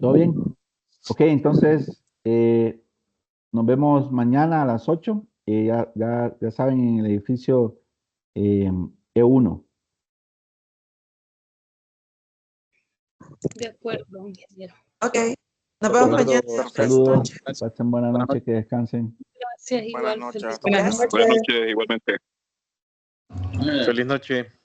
¿Todo bien? Ok, entonces nos vemos mañana a las 8. Ya saben, en el edificio E1. De acuerdo, ingeniero. Ok, nos vemos mañana. Saludos, pasen buena noche, que descansen. Gracias, igual. Feliz Buenas noches. Buenas noches, igualmente. Feliz noche.